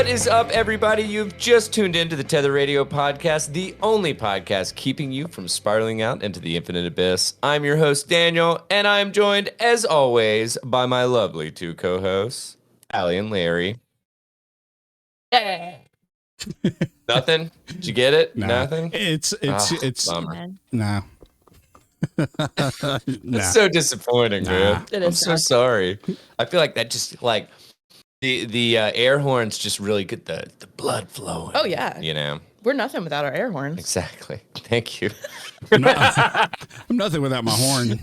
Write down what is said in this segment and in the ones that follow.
What is up, everybody? You've just tuned into the Tether Radio podcast, the only podcast keeping you from spiraling out into the infinite abyss. I'm your host, Daniel, and I'm joined, as always, by my lovely two co-hosts, Allie and Larry. Yeah. Nothing? Did you get it? Nah. Nothing? It's bummer. no. It's so disappointing, man. I'm so sorry. I feel like that just like the air horns just really get the blood flowing. Oh yeah. You know? We're nothing without our air horns. Exactly. Thank you. I'm nothing without my horn.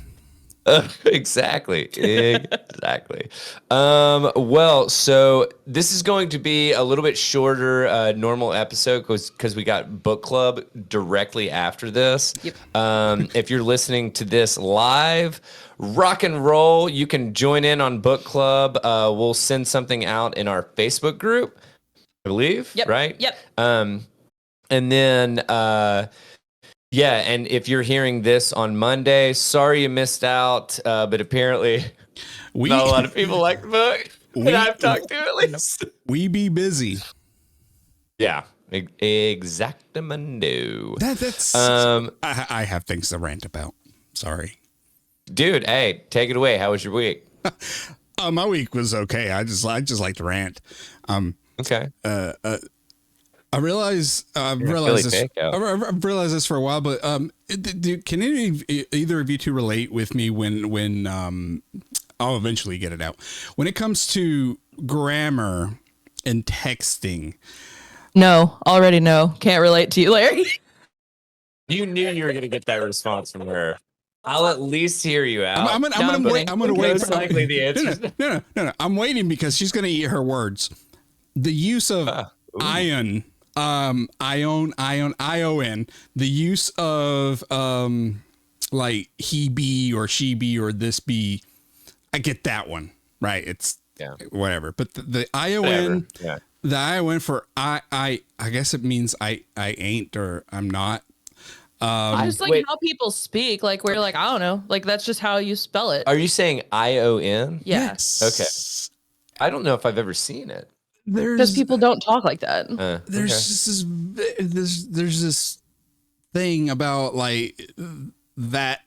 Exactly. Well, so this is going to be a little bit shorter normal episode because we got book club directly after this. Yep. If you're listening to this live, rock and roll, you can join in on book club. We'll send something out in our Facebook group, I believe. Yep. Right? Yep. And then yeah, and if you're hearing this on Monday, sorry you missed out, but apparently not a lot of people like the book that I've talked to, at least. We be busy. Yeah, exactamundo. That's I have things to rant about. Sorry. Dude, hey, take it away. How was your week? My week was okay. I just like to rant. Okay. I've realized this for a while, but can either of you two relate with me when I'll eventually get it out when it comes to grammar and texting? No, already no. Can't relate to you, Larry. You knew you were going to get that response from her. I'll at least hear you out. I'm gonna wait. Most likely the answer. No. I'm waiting because she's gonna eat her words. The use of ion. ION, the use of like he be or she be or this be, I get that one, right? It's whatever. But the ION, the ION for I guess it means I ain't or I'm not. Just like how people speak, like we're like, I don't know, like that's just how you spell it. Are you saying ION? Yeah. Yes. Okay. I don't know if I've ever seen it. Because people don't talk like that. There's just there's this thing about like that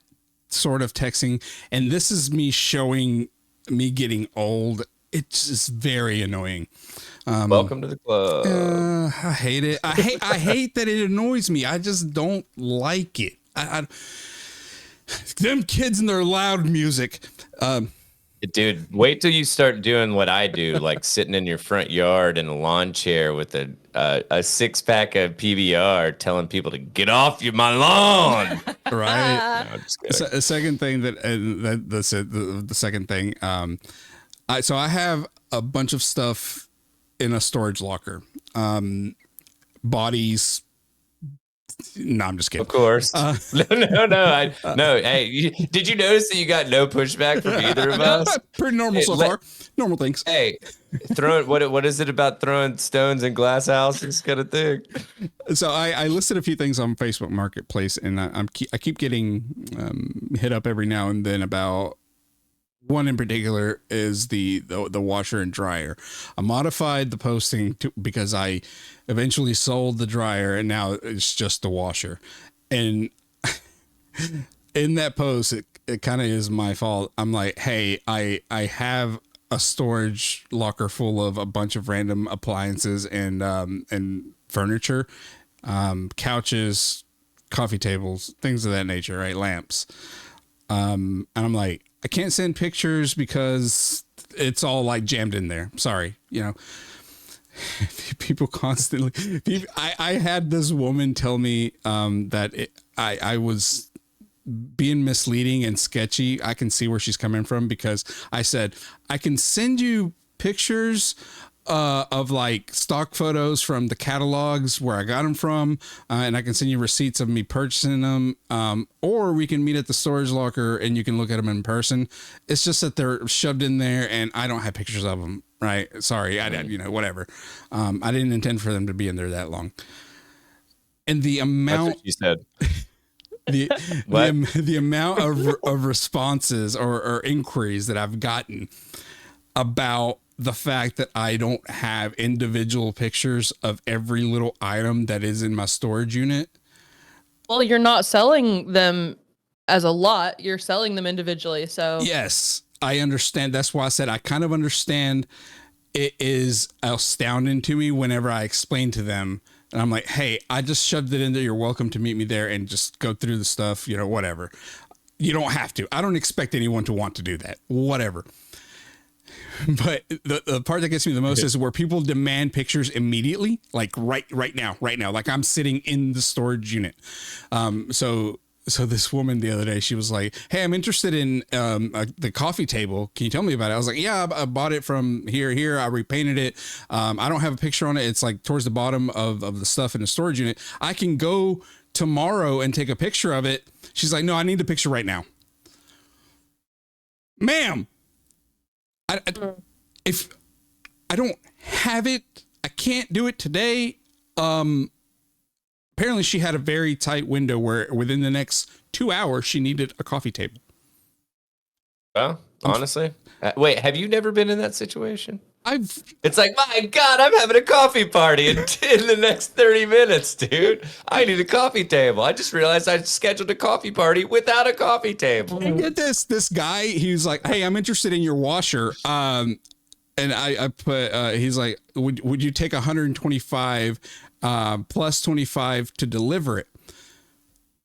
sort of texting, and this is me showing me getting old. It's just very annoying. Welcome to the club. I hate it. I hate that it annoys me. I just don't like it. Them kids and their loud music. Dude, wait till you start doing what I do, like sitting in your front yard in a lawn chair with a 6-pack of PBR telling people to get off my lawn. Right. No, just kidding. The second thing that's it. The second thing. So I have a bunch of stuff in a storage locker. Bodies. No, I'm just kidding. Of course. No. Hey, did you notice that you got no pushback from either of us? Pretty normal so far. Normal things. Hey, throwing what is it about throwing stones in glass houses kind of thing? So I listed a few things on Facebook Marketplace, and I keep getting hit up every now and then about one in particular is the washer and dryer. I modified the posting because I eventually sold the dryer and now it's just the washer. And in that post, it kind of is my fault. I'm like, hey, I have a storage locker full of a bunch of random appliances and furniture, couches, coffee tables, things of that nature, right? Lamps. And I'm like, I can't send pictures because it's all like jammed in there. Sorry. People constantly, I had this woman tell me, that I was being misleading and sketchy. I can see where she's coming from because I said, I can send you pictures of like stock photos from the catalogs where I got them from, and I can send you receipts of me purchasing them, or we can meet at the storage locker and you can look at them in person. It's just that they're shoved in there and I don't have pictures of them. Right? Sorry, whatever. I didn't intend for them to be in there that long. And the amount you said. the amount of responses or inquiries that I've gotten about the fact that I don't have individual pictures of every little item that is in my storage unit. Well, you're not selling them as a lot. You're selling them individually. So yes, I understand. That's why I said I kind of understand. It is astounding to me whenever I explain to them and I'm like, hey, I just shoved it in there. You're welcome to meet me there and just go through the stuff, whatever. You don't have to. I don't expect anyone to want to do that. Whatever. But the part that gets me the most is where people demand pictures immediately, like right now. Like I'm sitting in the storage unit. So this woman the other day, she was like, hey, I'm interested in the coffee table. Can you tell me about it? I was like, yeah, I bought it from here. I repainted it. I don't have a picture on it. It's like towards the bottom of the stuff in the storage unit. I can go tomorrow and take a picture of it. She's like, no, I need the picture right now. Ma'am, if I don't have it, I can't do it today. Apparently she had a very tight window where within the next 2 hours she needed a coffee table. Well, honestly, wait, have you never been in that situation? It's like, my God, I'm having a coffee party in the next 30 minutes, dude. I need a coffee table. I just realized I scheduled a coffee party without a coffee table. And get this guy, he was like, hey, I'm interested in your washer. And I put, he's like, would you take 125 plus 25 to deliver it?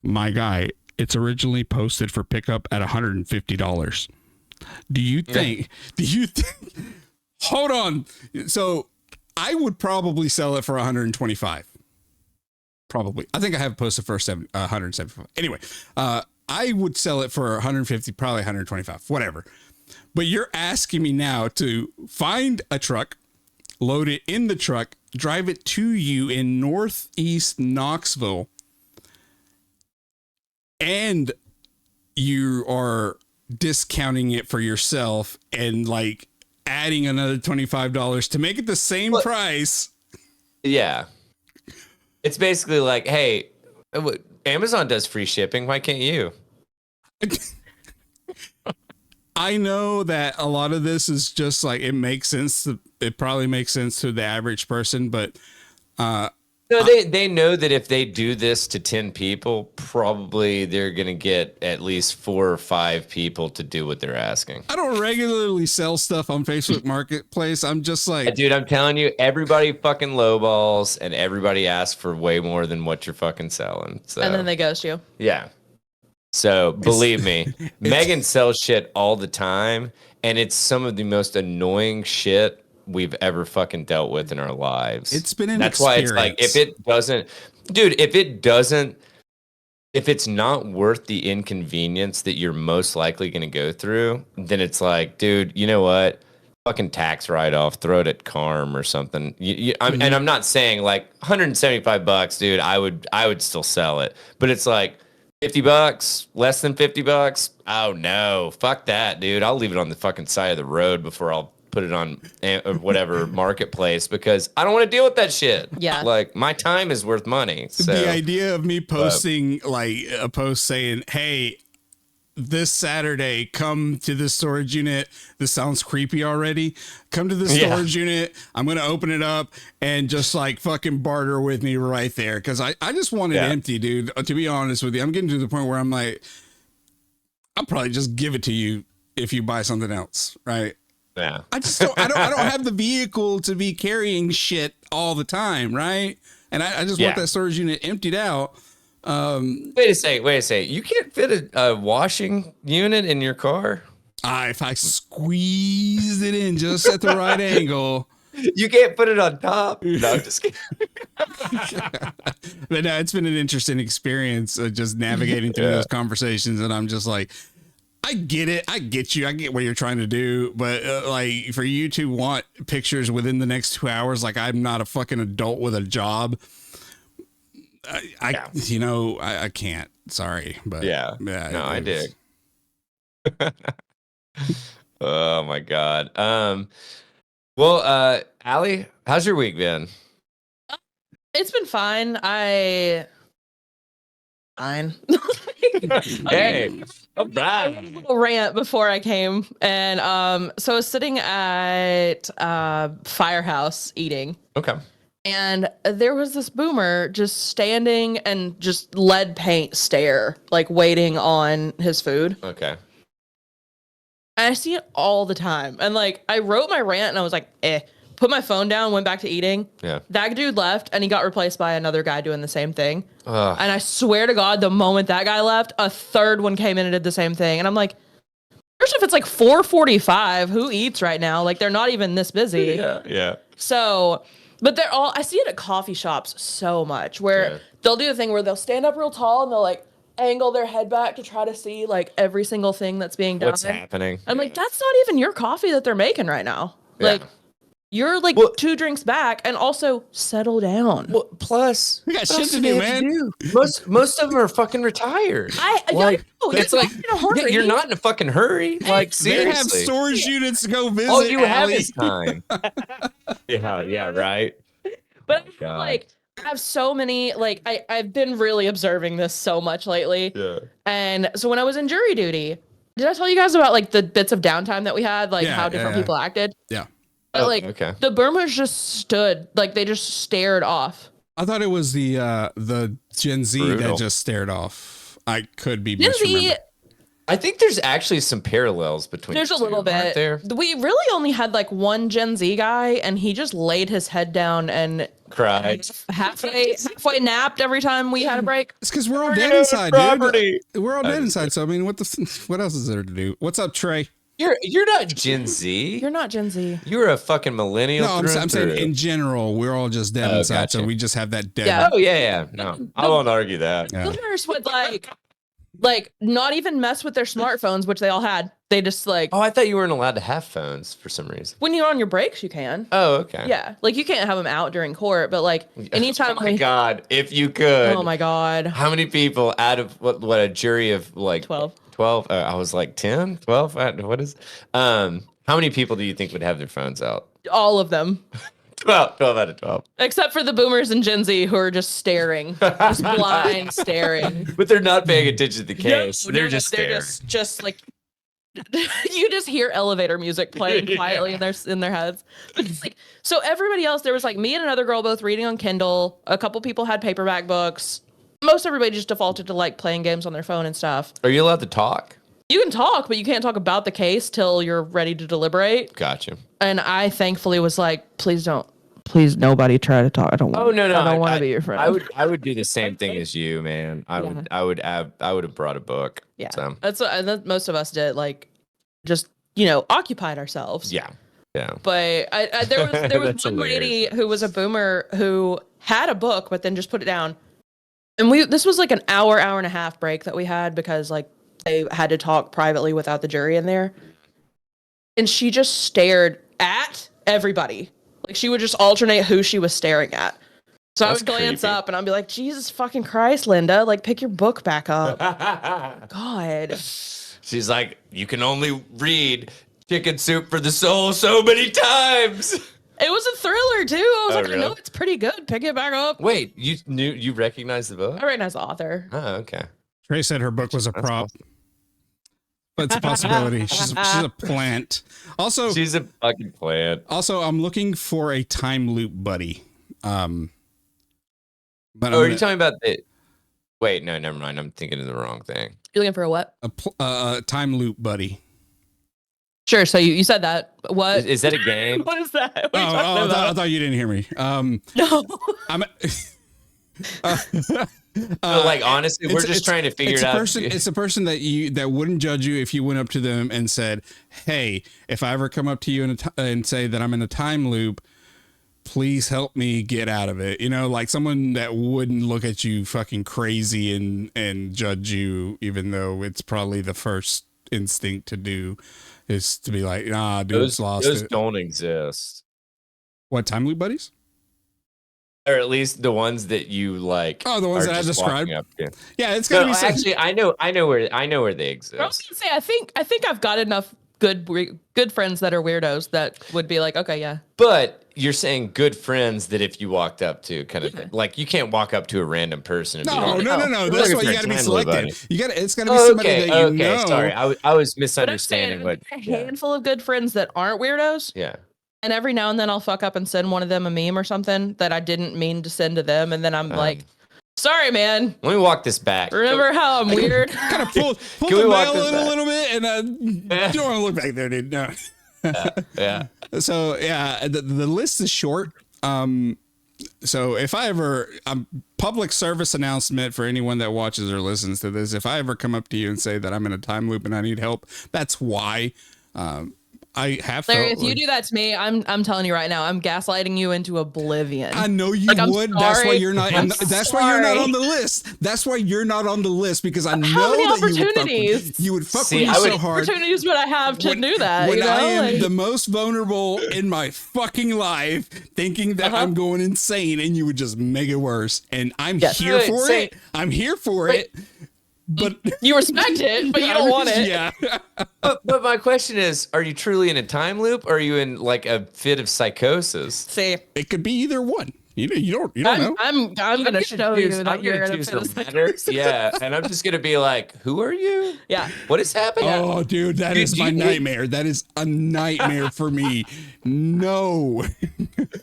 My guy, it's originally posted for pickup at $150. Do you think, hold on. So I would probably sell it for 125. Probably. I think I have it posted for 175. Anyway, I would sell it for 150, probably 125, whatever. But you're asking me now to find a truck, load it in the truck, drive it to you in Northeast Knoxville, and you are discounting it for yourself and like adding another $25 to make it the same price. Yeah. It's basically like, hey, Amazon does free shipping. Why can't you? I know that a lot of this is just like, it makes sense. It probably makes sense to the average person, but no, they know that if they do this to 10 people, probably they're going to get at least 4 or 5 people to do what they're asking. I don't regularly sell stuff on Facebook Marketplace. I'm just like, dude, I'm telling you, everybody fucking lowballs and everybody asks for way more than what you're fucking selling. So. And then they ghost you. Yeah. So believe me, Megan sells shit all the time, and it's some of the most annoying shit we've ever fucking dealt with in our lives. It's been an That's experience. Why it's like, if it's not worth the inconvenience that you're most likely going to go through, then it's like, dude, you know what? Fucking tax write-off, throw it at Carm or something. And I'm not saying like $175, dude. I would still sell it, but it's like $50, less than $50. Oh no, fuck that, dude. I'll leave it on the fucking side of the road before I'll put it on whatever marketplace, because I don't want to deal with that shit. Yeah. Like, my time is worth money. So. The idea of me posting like a post saying, hey, this Saturday, come to the storage unit. This sounds creepy already. Come to the storage unit. I'm going to open it up and just like fucking barter with me right there. Cause I just want it empty, dude. To be honest with you, I'm getting to the point where I'm like, I'll probably just give it to you if you buy something else. Right. Yeah. I don't have the vehicle to be carrying shit all the time. Right. And I just want that storage unit emptied out. Wait a second. You can't fit a washing unit in your car? If I squeeze it in just at the right angle. You can't put it on top. No, I'm just kidding. But no, it's been an interesting experience just navigating through those conversations. And I'm just like, I get it. I get you. I get what you're trying to do. But like for you to want pictures within the next 2 hours, like I'm not a fucking adult with a job. I can't. Sorry, but no, I dig. Oh my God. Well, Allie, how's your week been? It's been fine. Fine. Hey, all right. A little rant before I came, and so I was sitting at Firehouse eating. Okay. And there was this boomer just standing and just lead paint stare, like waiting on his food. Okay. And I see it all the time. And like, I wrote my rant and I was like, put my phone down, went back to eating. Yeah. That dude left and he got replaced by another guy doing the same thing. Ugh. And I swear to God, the moment that guy left, a third one came in and did the same thing. And I'm like, first if it's like 4:45, who eats right now? Like, they're not even this busy. Yeah. So, but they're all, I see it at coffee shops so much where they'll do a thing where they'll stand up real tall and they'll like angle their head back to try to see like every single thing that's being done. What's happening? I'm like, that's not even your coffee that they're making right now. Like, you're like 2 drinks back, and also settle down. Well, plus, we got shit to do, man. Most of them are fucking retired. It's like you're not in a fucking hurry. Like, seriously, they have storage units to go visit. All you have is time. yeah, right. But I feel like I have so many, like, I've been really observing this so much lately. Yeah. And so when I was in jury duty, did I tell you guys about like the bits of downtime that we had, like how different people acted? Yeah. But, like, the boomers just stood, like they just stared off. I thought it was the Gen Z that just stared off. I could be misremembering. I think there's actually some parallels between. There's a little bit. There. We really only had like one Gen Z guy, and he just laid his head down and cried. Halfway napped every time we had a break. It's because we're all dead inside, dude. We're all dead inside. So I mean, what else is there to do? What's up, Trey? You're not Gen Z. You're not Gen Z. You're a fucking millennial. No, I'm saying in general, we're all just dead inside. Gotcha. So we just have that dead. Yeah. Oh yeah. No, I won't argue that. Boomers would like not even mess with their smartphones, which they all had. They just like. Oh, I thought you weren't allowed to have phones for some reason. When you're on your breaks, you can. Oh, okay. Yeah, like you can't have them out during court, but like anytime. Oh my God, if you could. Oh my God. How many people out of what a jury of like 12? 12? I was like 10, 12. What is? How many people do you think would have their phones out? All of them. 12 out of 12. Except for the boomers and Gen Z who are just staring, just blind staring. But they're not paying attention to the case. They're just staring. They're just like. You just hear elevator music playing quietly in their heads. But it's like, so everybody else, there was like me and another girl both reading on Kindle. A couple people had paperback books. Most everybody just defaulted to like playing games on their phone and stuff. Are you allowed to talk? You can talk, but you can't talk about the case till you're ready to deliberate. Gotcha. And I thankfully was like, please nobody try to talk. I don't want. Oh no, I don't want to be your friend. I would do the same thing as you, man. I would have brought a book. Yeah, so. That's what most of us did. Like, just occupied ourselves. Yeah. But there was one lady who was a boomer who had a book, but then just put it down. And this was like an hour and a half break that we had because like they had to talk privately without the jury in there. And she just stared at everybody. Like she would just alternate who she was staring at. So I would glance up and I'd be like, Jesus fucking Christ, Linda, like pick your book back up. God. She's like, you can only read Chicken Soup for the Soul so many times. It was a thriller too. I was like, really? I know it's pretty good. Pick it back up. Wait, you recognized the book? I recognize the author. Oh, okay. Trey said her book was a prop. But it's a possibility. She's a plant. Also, she's a fucking plant. Also, I'm looking for a time loop buddy. But are you talking about the? Wait, no, never mind. I'm thinking of the wrong thing. You're looking for a what? A time loop buddy. Sure. So you said that. What is that a game? What is that? What I thought you didn't hear me. No. Like honestly, we're just trying to figure it out. It's a person that wouldn't judge you if you went up to them and said, "Hey, if I ever come up to you and say that I'm in a time loop, please help me get out of it." Like someone that wouldn't look at you fucking crazy and judge you, even though it's probably the first instinct to do is to be like, "Nah, dude, it's lost." Those don't exist. What, time loop buddies? Or at least the ones that you like. Oh, the ones that I described. Yeah, it's gotta be. Actually, I know where they exist. I was gonna say, I think I've got enough good friends that are weirdos that would be like, okay, yeah. But you're saying good friends that if you walked up to kind of like you can't walk up to a random person. And be like, No. That's why you got to be Time selective. It's got to be somebody that you know. Sorry, I was But I'm misunderstanding. saying a handful of good friends that aren't weirdos. Yeah. And every now and then I'll fuck up and send one of them a meme or something that I didn't mean to send to them, and then I'm like, sorry, man. Let me walk this back. Remember how I'm weird? Kind of pull the mail in a little bit, and you don't want to look back there, dude. No. Yeah. So yeah, the list is short. So if I ever, public service announcement for anyone that watches or listens to this, if I ever come up to you and say that I'm in a time loop and I need help, that's why. I have Larry, felt if you do that to me, I'm telling you right now, I'm gaslighting you into oblivion. I know you Like, I'm would. That's why sorry. you're not. That's why you're not on the list. That's why you're not on the list, because I know How many that opportunities? you would fuck See, with me so hard. Opportunities would I have to do that? When You know? I am Like, the most vulnerable in my fucking life, thinking that I'm going insane, and you would just make it worse. And I'm here for it. I'm here for it. But you respect it, but you don't want it. Yeah. But my question is, are you truly in a time loop, or are you in like a fit of psychosis? See, It could be either one. You don't know. I'm gonna show you that you're in a choose fit of the latter. psychosis. Yeah, and I'm just gonna be like, who are you? Yeah. What is happening? Oh, dude, that is my nightmare. That is a nightmare for me. No.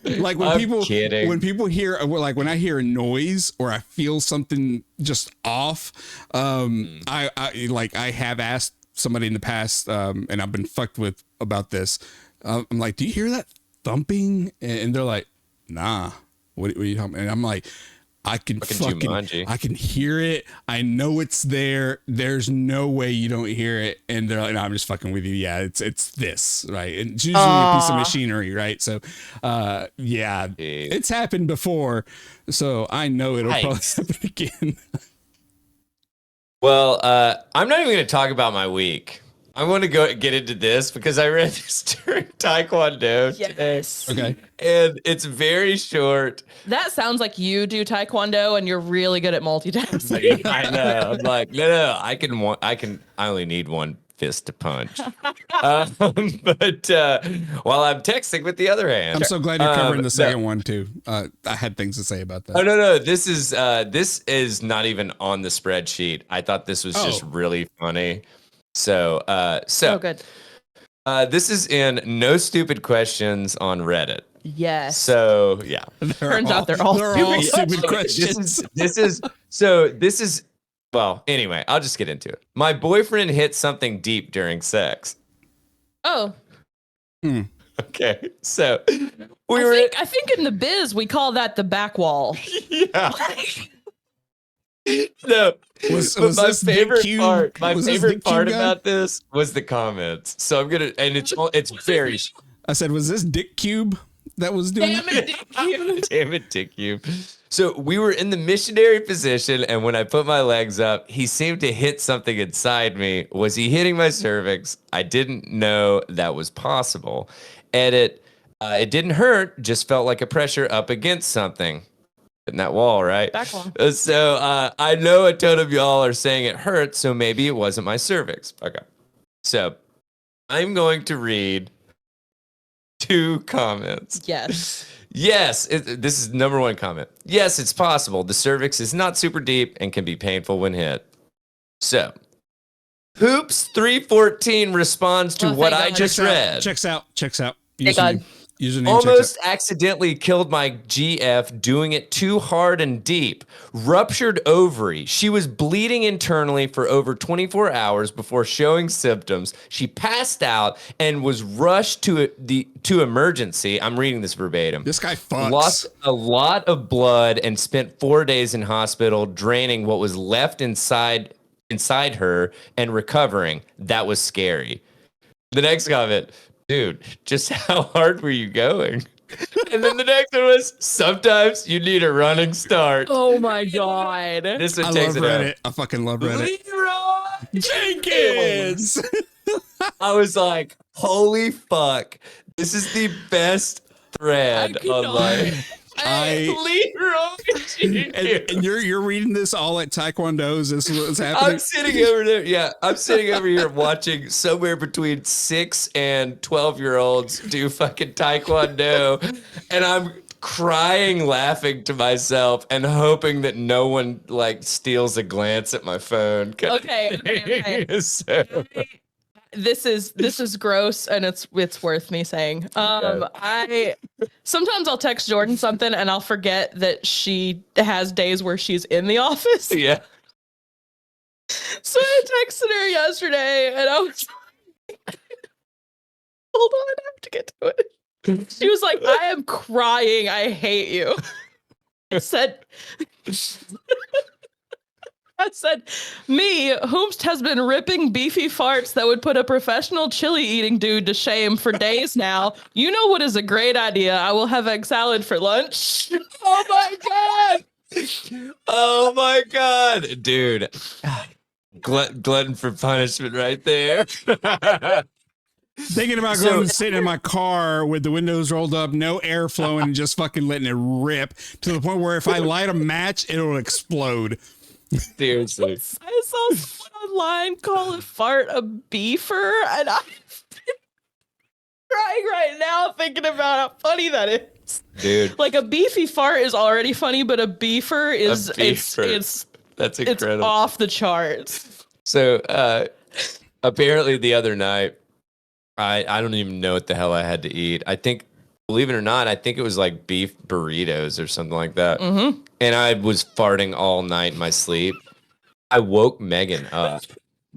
Like when people hear, like when I hear a noise or I feel something just off, I have asked somebody in the past, and I've been fucked with about this. I'm like, do you hear that thumping? And they're like, nah. What are you talking about? And I'm like, I can hear it. I know it's there. There's no way you don't hear it. And they're like, no, I'm just fucking with you. Yeah, it's this, right? And it's usually a piece of machinery, right? So, yeah, it's happened before. So I know it'll probably happen again. Well, I'm not even going to talk about my week. I want to get into this because I read this during Taekwondo today. Okay. And it's very short. That sounds like you do Taekwondo and you're really good at multitasking. I know. I'm like, no, I only need one fist to punch. But while I'm texting with the other hand. I'm so glad you're covering the second one too. I had things to say about that. Oh, no. This is not even on the spreadsheet. I thought this was just really funny. So good. This is in No Stupid Questions on Reddit. Yes. So yeah, turns out they're all stupid questions. This is well. Anyway, I'll just get into it. My boyfriend hit something deep during sex. Oh. Okay, so I think in the biz we call that the back wall. Yeah. No, was my this favorite Dick part. Cube? My Was this favorite Dick part Cube guy? about this was the comments. So I'm gonna, and it's very. I said, was this Dick Cube that was doing Damn it, Dick Cube. Damn it, Dick Cube. So we were in the missionary position, and when I put my legs up, he seemed to hit something inside me. Was he hitting my cervix? I didn't know that was possible. Edit. It didn't hurt. Just felt like a pressure up against something. In that wall, right? Back wall. So I know a ton of y'all are saying it hurts, so maybe it wasn't my cervix. Okay. So I'm going to read 2 comments. Yes. Yes, this is number 1 comment. Yes, it's possible. The cervix is not super deep and can be painful when hit. So, Hoops314 responds to what I just read. Checks out. Thank God. Username Almost accidentally killed my GF doing it too hard and deep. Ruptured ovary. She was bleeding internally for over 24 hours before showing symptoms. She passed out and was rushed to emergency. I'm reading this verbatim. This guy fucks. Lost a lot of blood and spent 4 days in hospital, draining what was left inside her and recovering. That was scary. The next comment. Dude, just how hard were you going? And then the next one was, sometimes you need a running start. Oh my God. This one I takes love it Reddit. out. I fucking love Reddit. Leroy Jenkins. I was like, holy fuck. This is the best thread online. And you're reading this all at Taekwondo's. This is what's happening. I'm sitting over there. Yeah, I'm sitting over here watching somewhere between 6 and 12-year-olds do fucking Taekwondo, and I'm crying, laughing to myself, and hoping that no one like steals a glance at my phone. Okay. So, This is gross, and it's worth me saying. I sometimes I'll text Jordan something and I'll forget that she has days where she's in the office. yeah. So I texted her yesterday and I was like, hold on, I have to get to it. She was like, I am crying. I hate you. I said, me, whomst has been ripping beefy farts that would put a professional chili eating dude to shame for days now. You know what is a great idea? I will have egg salad for lunch. Oh my god! Oh my god, dude! Glutton for punishment, right there. Thinking about going and sitting in my car with the windows rolled up, no air flowing, and just fucking letting it rip to the point where if I light a match, it'll explode. Seriously. I saw someone online call a fart a beefer, and I'm crying right now thinking about how funny that is. Dude. Like a beefy fart is already funny, but a beefer is it's that's incredible. It's off the charts. So apparently the other night, I don't even know what the hell I had to eat. I think, believe it or not, I think it was like beef burritos or something like that. Mm-hmm. And I was farting all night in my sleep. I woke Megan up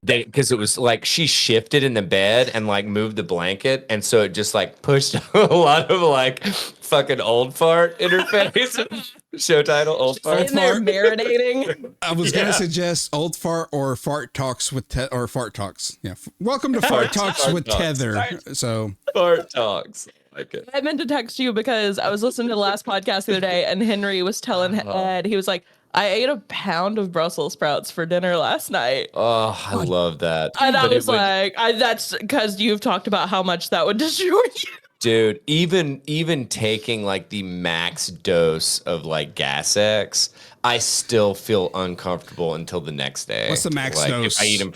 because it was like she shifted in the bed and like moved the blanket. And so it just like pushed a lot of like fucking old fart in her face. Show title, old fart. In there marinating. I was going to suggest old fart or fart talks with or fart talks. Yeah. Welcome to fart talks with Tether. So fart talks. Okay. I meant to text you because I was listening to the last podcast the other day and Henry was telling Ed, he was like, I ate a pound of Brussels sprouts for dinner last night. Oh, I love that. And I was like, that's because you've talked about how much that would destroy you. Dude, even taking like the max dose of like Gas X, I still feel uncomfortable until the next day. What's the max like, dose if I eat them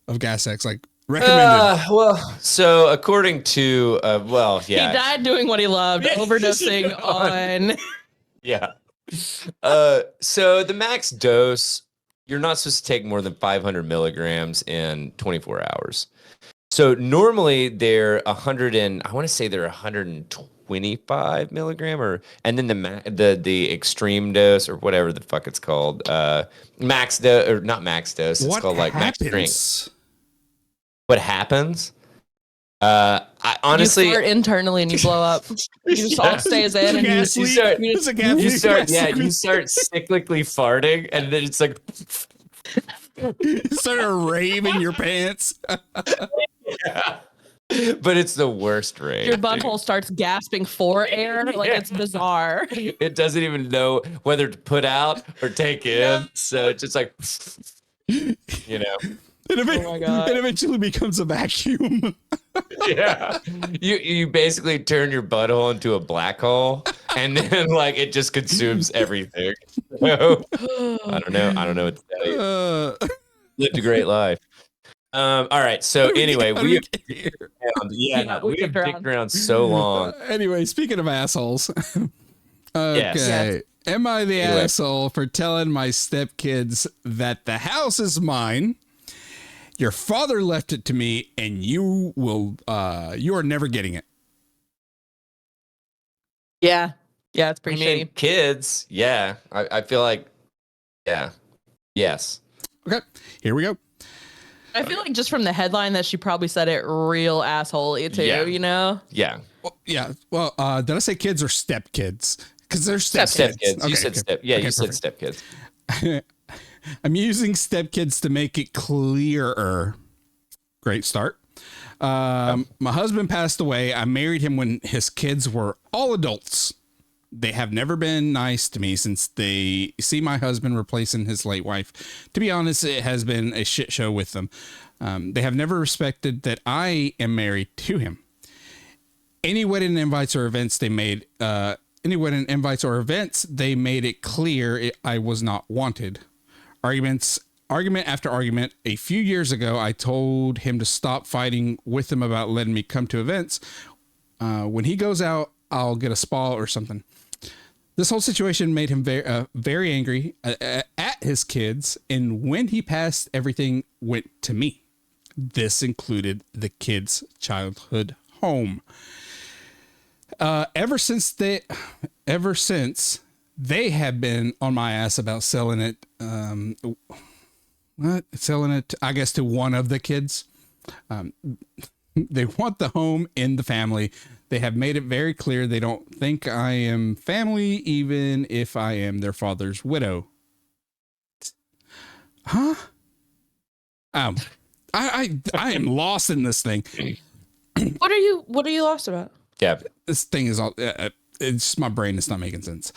of Gas X? Like recommended. Well, so according to yeah, he died doing what he loved, overdosing on. Yeah. So the max dose, you're not supposed to take more than 500 milligrams in 24 hours. So normally they're 100 and I want to say they're 125 milligram and then the extreme dose or whatever the fuck it's called, max dose or not max dose. It's called like max strength. What happens? I honestly, you fart internally and you blow up. You just all stays in and you start cyclically farting, and then it's like you start a rave in your pants. Yeah. But it's the worst rave. Your butthole starts gasping for air. Like it's bizarre. It doesn't even know whether to put out or take in. So it's just like, you know. It eventually becomes a vacuum. Yeah. You basically turn your butthole into a black hole, and then like it just consumes everything. So, I don't know what to tell you. Lived a great life. All right. So anyway, we have dicked around so long. Anyway, speaking of assholes. Okay. Yes. Am I the asshole for telling my stepkids that the house is mine? Your father left it to me, and you are never getting it. Yeah. Yeah, it's pretty shitty. Kids, yeah. I feel like, yeah. Yes. Okay, here we go. I feel like just from the headline that she probably said it real asshole-y too, you know? Yeah. Well, yeah. Well, did I say kids or stepkids? Because they're stepkids. Okay, you said step. Yeah, you said stepkids. I'm using stepkids to make it clearer. Great start. My husband passed away. I married him when his kids were all adults. They have never been nice to me since they see my husband replacing his late wife. To be honest, it has been a shit show with them. They have never respected that I am married to him. Any wedding invites or events they made, any wedding invites or events, they made it clear I was not wanted. Argument after argument. A few years ago, I told him to stop fighting with him about letting me come to events. When he goes out, I'll get a spa or something. This whole situation made him very angry at his kids. And when he passed, everything went to me. This included the kids' childhood home. Ever since they have been on my ass about selling it. Selling it, I guess, to one of the kids. They want the home in the family. They have made it very clear they don't think I am family, even if I am their father's widow. Huh? I am lost in this thing. What are you lost about? Yeah. This thing is all, it's my brain is not making sense.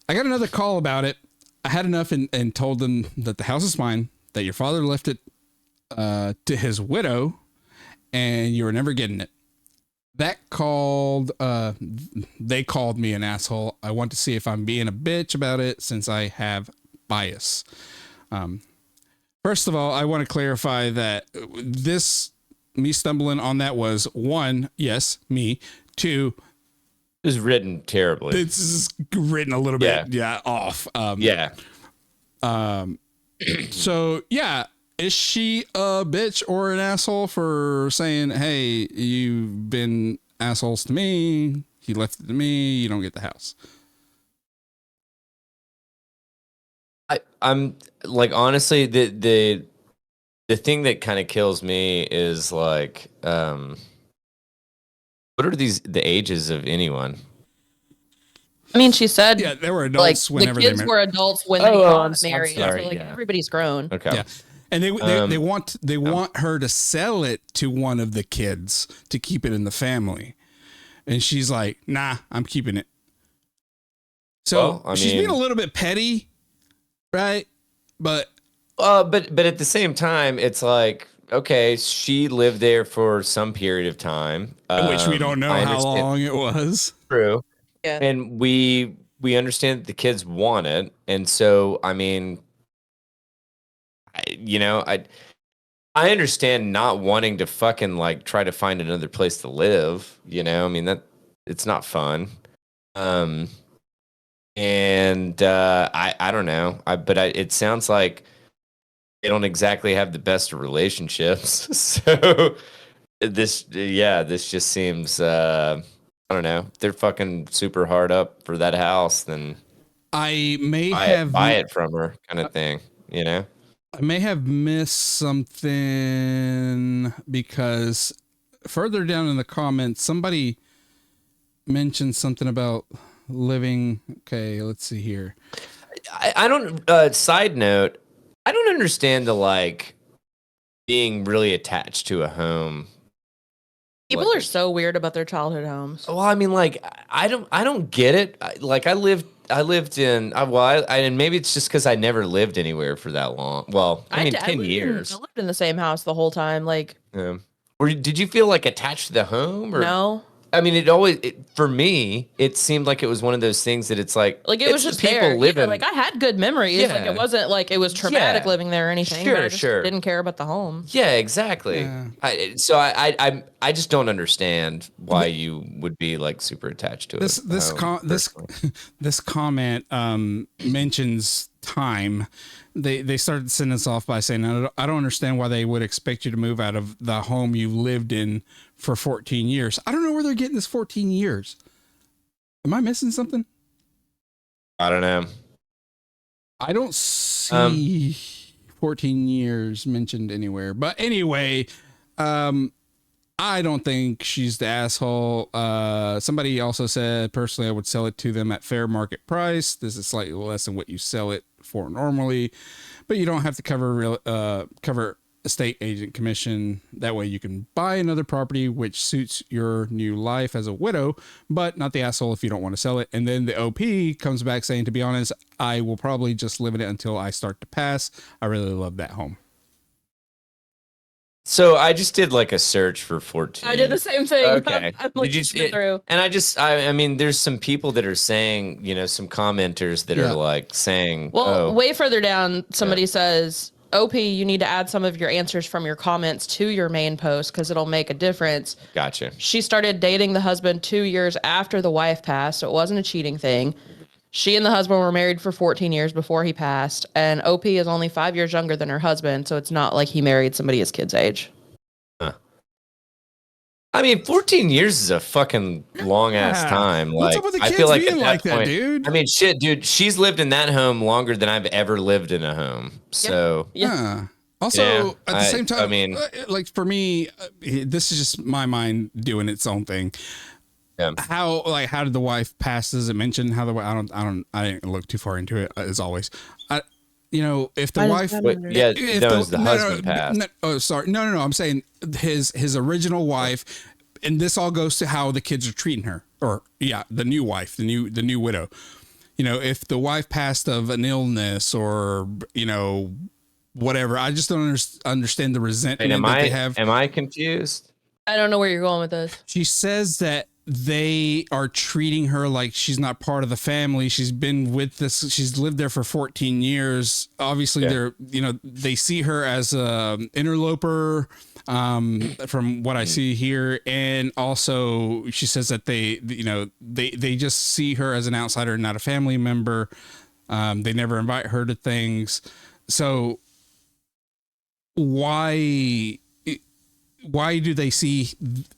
I got another call about it. I had enough and told them that the house is mine, that your father left it to his widow, and you were never getting it. They called me an asshole. I want to see if I'm being a bitch about it since I have bias. First of all, I want to clarify that me stumbling on that was one, yes, me. Two, it was written terribly. This is written a little bit, off. So yeah, is she a bitch or an asshole for saying, "Hey, you've been assholes to me. He left it to me. You don't get the house." I'm like, honestly, the thing that kind of kills me is like, what are the ages of anyone? I mean, she said, yeah, they were adults like, whenever the kids they were adults when they got married. sorry, So like yeah. everybody's grown. Okay. Yeah. And they want her to sell it to one of the kids to keep it in the family. And she's like, "Nah, I'm keeping it." So she's being a little bit petty, right? But at the same time, it's like, okay, she lived there for some period of time, which we don't know how long it was. True. Yeah. And we understand that the kids want it, and so I mean, I understand not wanting to fucking like try to find another place to live. I mean, that it's not fun. And I don't know. It sounds like they don't exactly have the best of relationships. So this just seems, I don't know. If they're fucking super hard up for that house, then I may buy it from her, kind of thing. I may have missed something because further down in the comments, somebody mentioned something about living. Okay, let's see here. I don't, side note, I don't understand the like being really attached to a home. People are so weird about their childhood homes. Well, I mean, like, I don't get it. I lived in, and maybe it's just because I never lived anywhere for that long. Well, I mean, 10 years. I lived in the same house the whole time. Like, or did you feel like attached to the home? Or? No. I mean, for me, it seemed like it was one of those things that it's like it was just people there. living. Yeah, like I had good memories. Yeah. Like it wasn't like it was traumatic living there or anything. Sure, but I just sure. didn't care about the home. Yeah, exactly. Yeah. I just don't understand why you would be like super attached to it. This comment mentions time. They started the sentence off by saying, "I don't understand why they would expect you to move out of the home you lived in for 14 years." I don't know where they're getting this 14 years. Am I missing something? I don't know. I don't see 14 years mentioned anywhere. But anyway, I don't think she's the asshole. Somebody also said, personally, I would sell it to them at fair market price. This is slightly less than what you sell it for normally, but you don't have to cover estate agent commission. That way you can buy another property which suits your new life as a widow, but not the asshole if you don't want to sell it. And then the OP comes back saying, to be honest, I will probably just live in it until I start to pass. I really love that home. So I just did like a search for 14. I did the same thing. Okay. I'm Did looking you see it? through. And I mean, there's some people that are saying, some commenters that Yeah. are like saying, Well, oh, way further down, somebody says, OP, you need to add some of your answers from your comments to your main post because it'll make a difference. gotcha. She started dating the husband 2 years after the wife passed, so it wasn't a cheating thing. She and the husband were married for 14 years before he passed, and OP is only 5 years younger than her husband, so it's not like he married somebody his kid's age. Huh. I mean, 14 years is a fucking long ass time. What's Like, up with the I kids feel like being at that like that, point, dude? I mean, shit, dude, she's lived in that home longer than I've ever lived in a home. So, Yeah. Also, Yeah, at the same time, I mean, like for me, this is just my mind doing its own thing. yeah. How did the wife pass? Does it mention how the wife? I didn't look too far into it as always. If the wife, Wait, yeah, if that was the husband passed. oh, sorry, no. I'm saying his original wife, and this all goes to how the kids are treating her, or the new wife, the new widow. If the wife passed of an illness or whatever, I just don't understand the resentment that they have. Am I confused? I don't know where you're going with this. She says that they are treating her like she's not part of the family. She's lived there for 14 years. Obviously they see her as a interloper, from what I see here. And also she says that they just see her as an outsider, not a family member. They never invite her to things. So why do they see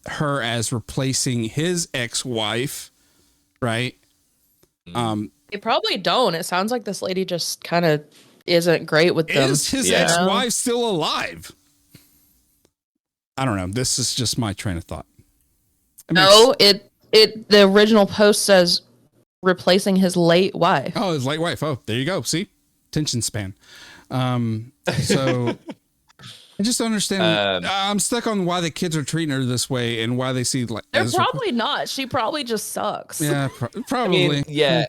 her as replacing his ex-wife, right? They probably don't. It sounds like this lady just kind of isn't great with them. Is his ex-wife still alive? I don't know. This is just my train of thought. The original post says replacing his late wife. Oh, his late wife. Oh, there you go. See? Attention span. So I just don't understand. I'm stuck on why the kids are treating her this way and why they see like They're probably not. She probably just sucks. Yeah, probably. I mean,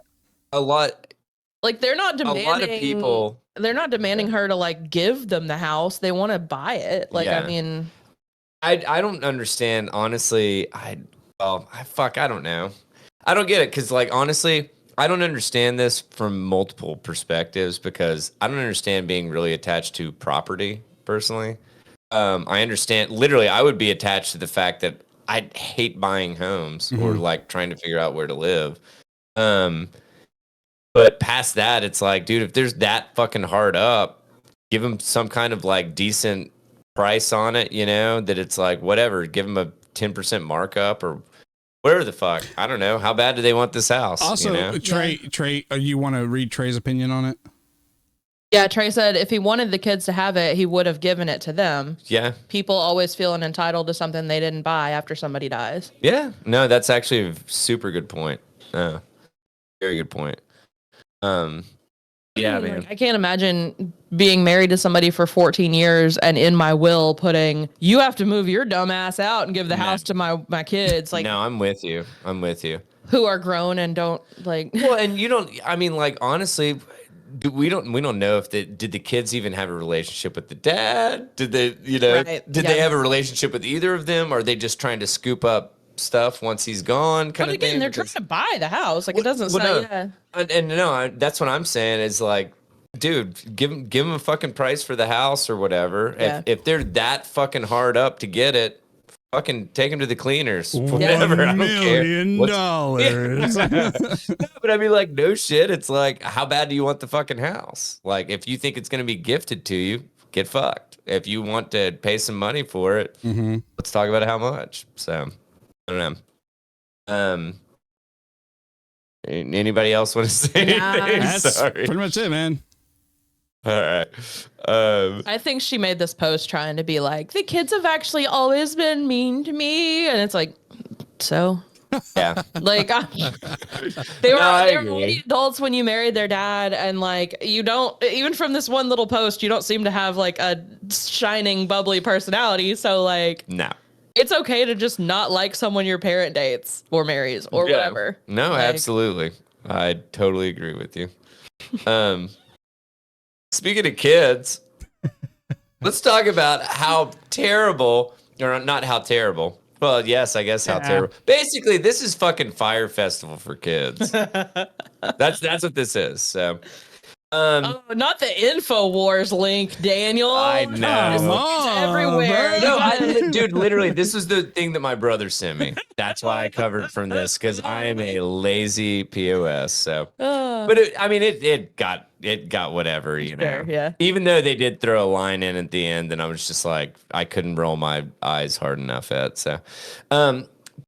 a lot. Like they're not demanding. A lot of people. They're not demanding her to like give them the house. They want to buy it. Like Yeah. I mean, I don't understand. Honestly, I don't know. I don't get it because, like, honestly, I don't understand this from multiple perspectives because I don't understand being really attached to property personally. I understand. Literally, I would be attached to the fact that I hate buying homes or like trying to figure out where to live. But past that, it's like, dude, if there's that fucking hard up, give them some kind of like decent price on it, that it's like whatever, give them a 10% markup or whatever the fuck. I don't know. How bad do they want this house? Also, Trey, you want to read Trey's opinion on it? yeah, Trey said if he wanted the kids to have it, he would have given it to them. Yeah. People always feeling entitled to something they didn't buy after somebody dies. Yeah. No, that's actually a super good point. Very good point. Yeah, man. I can't imagine being married to somebody for 14 years and in my will putting, you have to move your dumb ass out and give the house to my kids. Like, no, I'm with you. Who are grown and don't like. Well, and you don't, I mean, like, honestly, we don't know if did the kids even have a relationship with the dad? Did they, Right. did they have a relationship with either of them? Or are they just trying to scoop up stuff once he's gone kind But of again, thing? they're trying to buy the house. Like, it doesn't say, yeah. And no, that's what I'm saying is like, dude, give them a fucking price for the house or whatever. Yeah. If they're that fucking hard up to get it, fucking take them to the cleaners. Whatever. I don't care. $1 million. No, but I mean, like, no shit. It's like, how bad do you want the fucking house? Like, if you think it's going to be gifted to you, get fucked. If you want to pay some money for it, let's talk about how much. So, I don't know. Anybody else want to say anything? That's Sorry. pretty much it, man. All right. I think she made this post trying to be like, the kids have actually always been mean to me. And it's like, so? Yeah. Like, they were already adults when you married their dad. And like, you don't, even from this one little post, you don't seem to have like a shining, bubbly personality. So like, No. it's okay to just not like someone your parent dates or marries or whatever. No, Like, absolutely. I totally agree with you. Speaking of kids, let's talk about how terrible, or not how terrible. Well, yes, I guess how terrible. Basically, this is fucking Fire Festival for kids. That's what this is. So, Oh, not the InfoWars link, Daniel. I know. This link is everywhere. No, dude, literally, this was the thing that my brother sent me. That's why I covered from this, because I am a lazy POS. So, but it got whatever, you know. Sure, yeah. Even though they did throw a line in at the end, and I was just like, I couldn't roll my eyes hard enough at. So,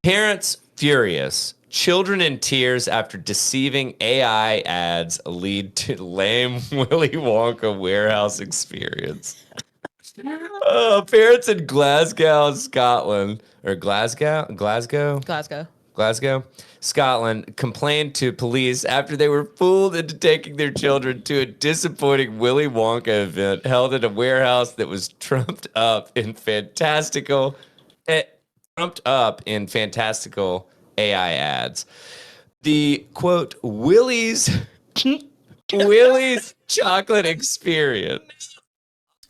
parents furious. Children in tears after deceiving AI ads lead to lame Willy Wonka warehouse experience. Parents in Glasgow, Scotland, or Glasgow, Scotland, complained to police after they were fooled into taking their children to a disappointing Willy Wonka event held at a warehouse that was trumped up in fantastical AI ads. The quote Willie's chocolate experience.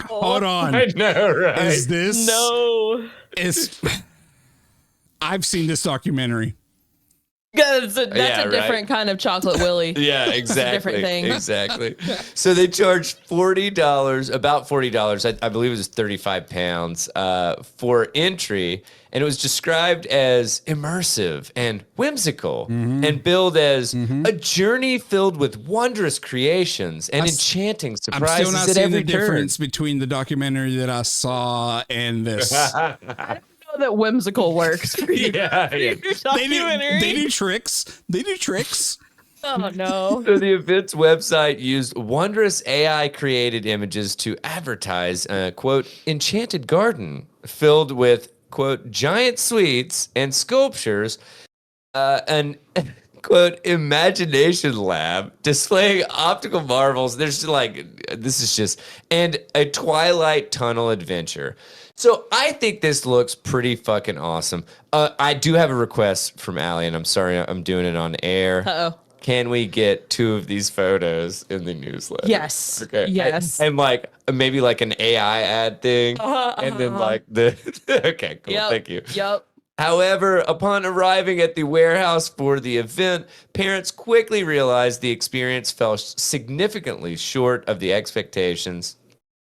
Hold on. I know, right? Is this No. I've seen this documentary. That's a different kind of chocolate Willy. Yeah, exactly. different thing. Exactly. So they charged $40, about $40. I believe it was 35 pounds for entry, and it was described as immersive and whimsical, and billed as a journey filled with wondrous creations and enchanting I'm surprises still not at seeing every the turn. difference between the documentary that I saw and this. I don't know that whimsical works for you. Yeah. They Documentary. do tricks. They do tricks. Oh no. So the event's website used wondrous AI created images to advertise a quote enchanted garden filled with quote giant sweets and sculptures, an quote imagination lab displaying optical marvels. There's like this is just and a Twilight Tunnel adventure. So I think this looks pretty fucking awesome. I do have a request from Allie, and I'm sorry I'm doing it on air. Uh-oh. Can we get 2 of these photos in the newsletter? Yes. Okay. Yes. And like maybe like an AI ad thing, and then like the okay, cool. Yep. Thank you. Yep. However, upon arriving at the warehouse for the event, parents quickly realized the experience fell significantly short of the expectations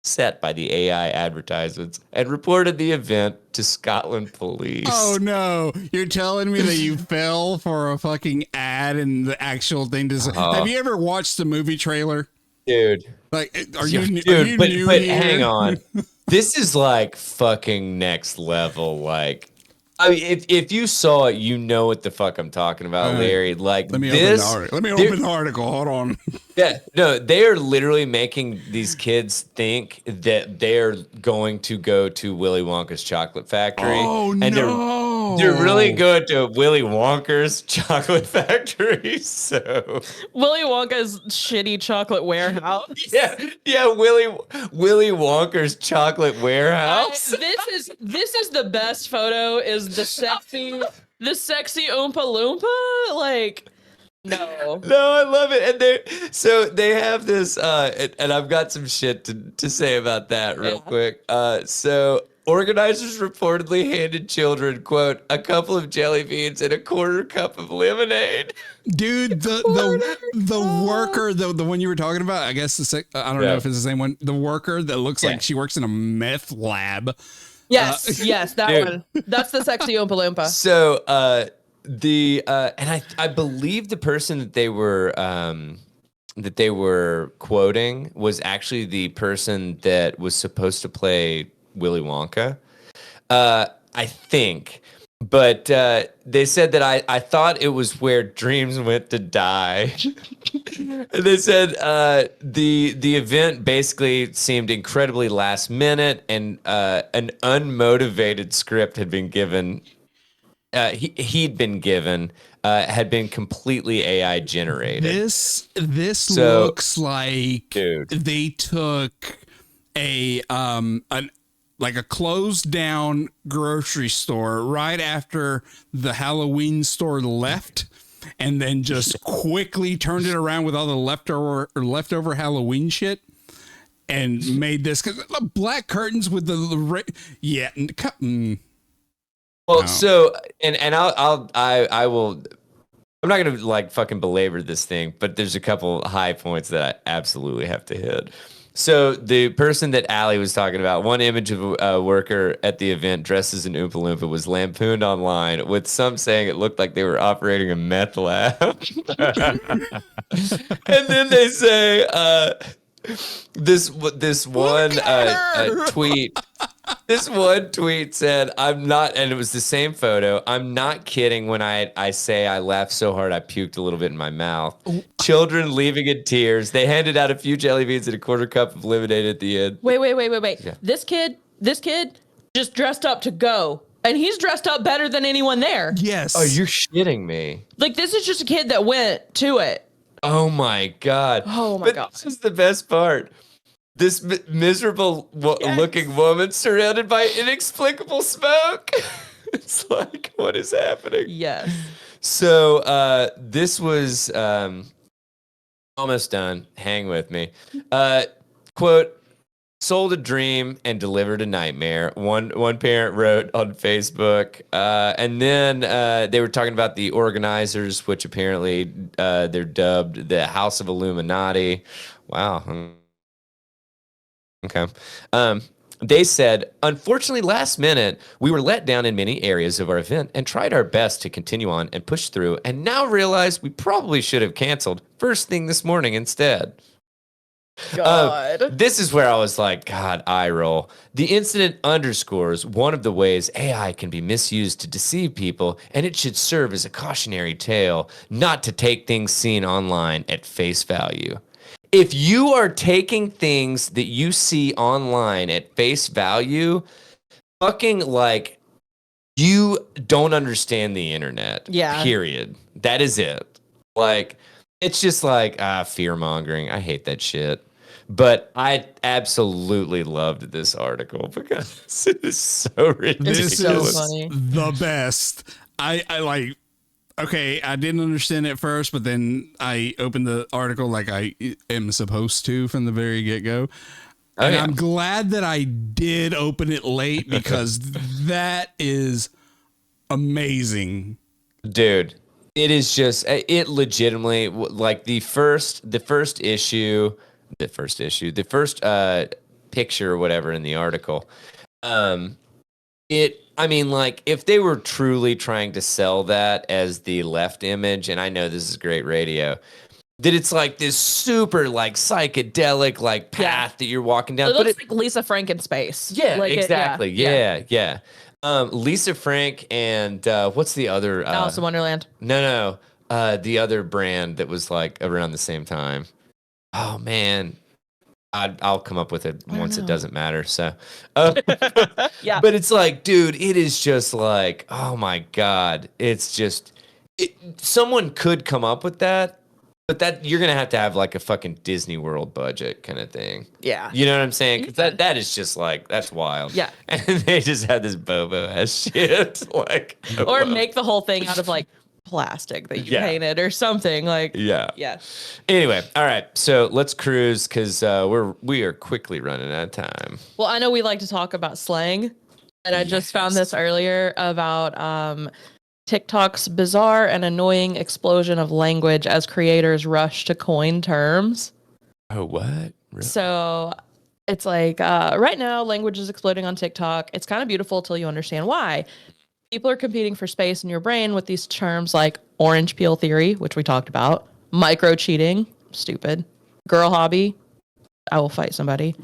set by the AI advertisements and reported the event to Scotland police. Oh no! You're telling me that you fell for a fucking ad and the actual thing to say. Have you ever watched the movie trailer? Dude. Like, are you Dude, new but here? hang on. This is like fucking next level. Like, I mean, if you saw it, you know what the fuck I'm talking about, Larry. Like, Let me this, open the article. Hold on. Yeah, no, they are literally making these kids think that they're going to go to Willy Wonka's chocolate factory. Oh, and no. They're really going to Willy Wonka's chocolate factory. So Willy Wonka's shitty chocolate warehouse. yeah, Willy Wonka's chocolate warehouse. This is the best photo. Is the sexy Oompa Loompa? Like, no. No, I love it. And they have this, and I've got some shit to say about that real quick. So organizers reportedly handed children, quote, a couple of jelly beans and a quarter cup of lemonade. Dude, the worker, the one you were talking about, I guess I don't know if it's the same one. The worker that looks like she works in a meth lab. Yes, yes, that dude. one. That's the sexy Oompa Loompa. So and I believe the person that they were quoting was actually the person that was supposed to play Willy Wonka. I think. But they said that I thought it was where dreams went to die. And they said the event basically seemed incredibly last minute, and an unmotivated script had been given. He'd been given had been completely AI generated. This looks like dude. They took a closed down grocery store right after the Halloween store left, and then just quickly turned it around with all the leftover Halloween shit, and made this because the black curtains with Well, No. so I will. I'm not gonna like fucking belabor this thing, but there's a couple high points that I absolutely have to hit. So the person that Allie was talking about, one image of a worker at the event dressed as an Oompa Loompa was lampooned online, with some saying it looked like they were operating a meth lab. And then they say this one tweet. This one tweet said, "I'm not," and it was the same photo. "I'm not kidding when I say I laughed so hard I puked a little bit in my mouth." Children leaving in tears. They handed out a few jelly beans and a quarter cup of lemonade at the end. Wait. Yeah. This kid just dressed up to go. And he's dressed up better than anyone there. Yes. Oh, you're shitting me. Like, this is just a kid that went to it. Oh my God. Oh my But God. this is the best part. This miserable looking woman surrounded by inexplicable smoke. It's like, what is happening? Yes. So this was almost done. Hang with me. Quote, sold a dream and delivered a nightmare. One parent wrote on Facebook. And then they were talking about the organizers, which apparently they're dubbed the House of Illuminati. Wow. Okay. They said, unfortunately, last minute, we were let down in many areas of our event and tried our best to continue on and push through, and now realize we probably should have canceled first thing this morning instead. God. This is where I was like, God, eye roll. The incident underscores one of the ways AI can be misused to deceive people, and it should serve as a cautionary tale not to take things seen online at face value. If you are taking things that you see online at face value, fucking like you don't understand the internet. Yeah. Period. That is it. Like, it's just like fear mongering. I hate that shit. But I absolutely loved this article because it is so ridiculous. This so is funny. the best. I like. Okay, I didn't understand it first, but then I opened the article like I am supposed to from the very get-go. And yeah. I'm glad that I did open it late because that is amazing. Dude, it is just, it legitimately, like the first picture or whatever in the article, I mean, like, if they were truly trying to sell that as the left image, and I know this is great radio, that it's like this super, like, psychedelic, like, path that you're walking down. It looks like Lisa Frank in space. Yeah, like exactly. Yeah. Lisa Frank and what's the other? Alice in Wonderland. No. The other brand that was, like, around the same time. Oh, man. I'll come up with it once it doesn't matter. So, Yeah. But it's like, dude, it is just like, oh my God, it's just, someone could come up with that, but that you're gonna have to have like a fucking Disney World budget kind of thing. Yeah. You know what I'm saying? Because that is just like, that's wild. Yeah. And they just had this bobo ass shit, like, Or make the whole thing out of like plastic that you painted or something like. Yeah. Anyway, all right. So let's cruise because we are quickly running out of time. Well, I know we like to talk about slang, and I just found this earlier about TikTok's bizarre and annoying explosion of language as creators rush to coin terms. Oh, what? Really? So it's like right now, language is exploding on TikTok. It's kind of beautiful till you understand why. People are competing for space in your brain with these terms like orange peel theory, which we talked about, micro cheating, stupid, girl hobby, I will fight somebody,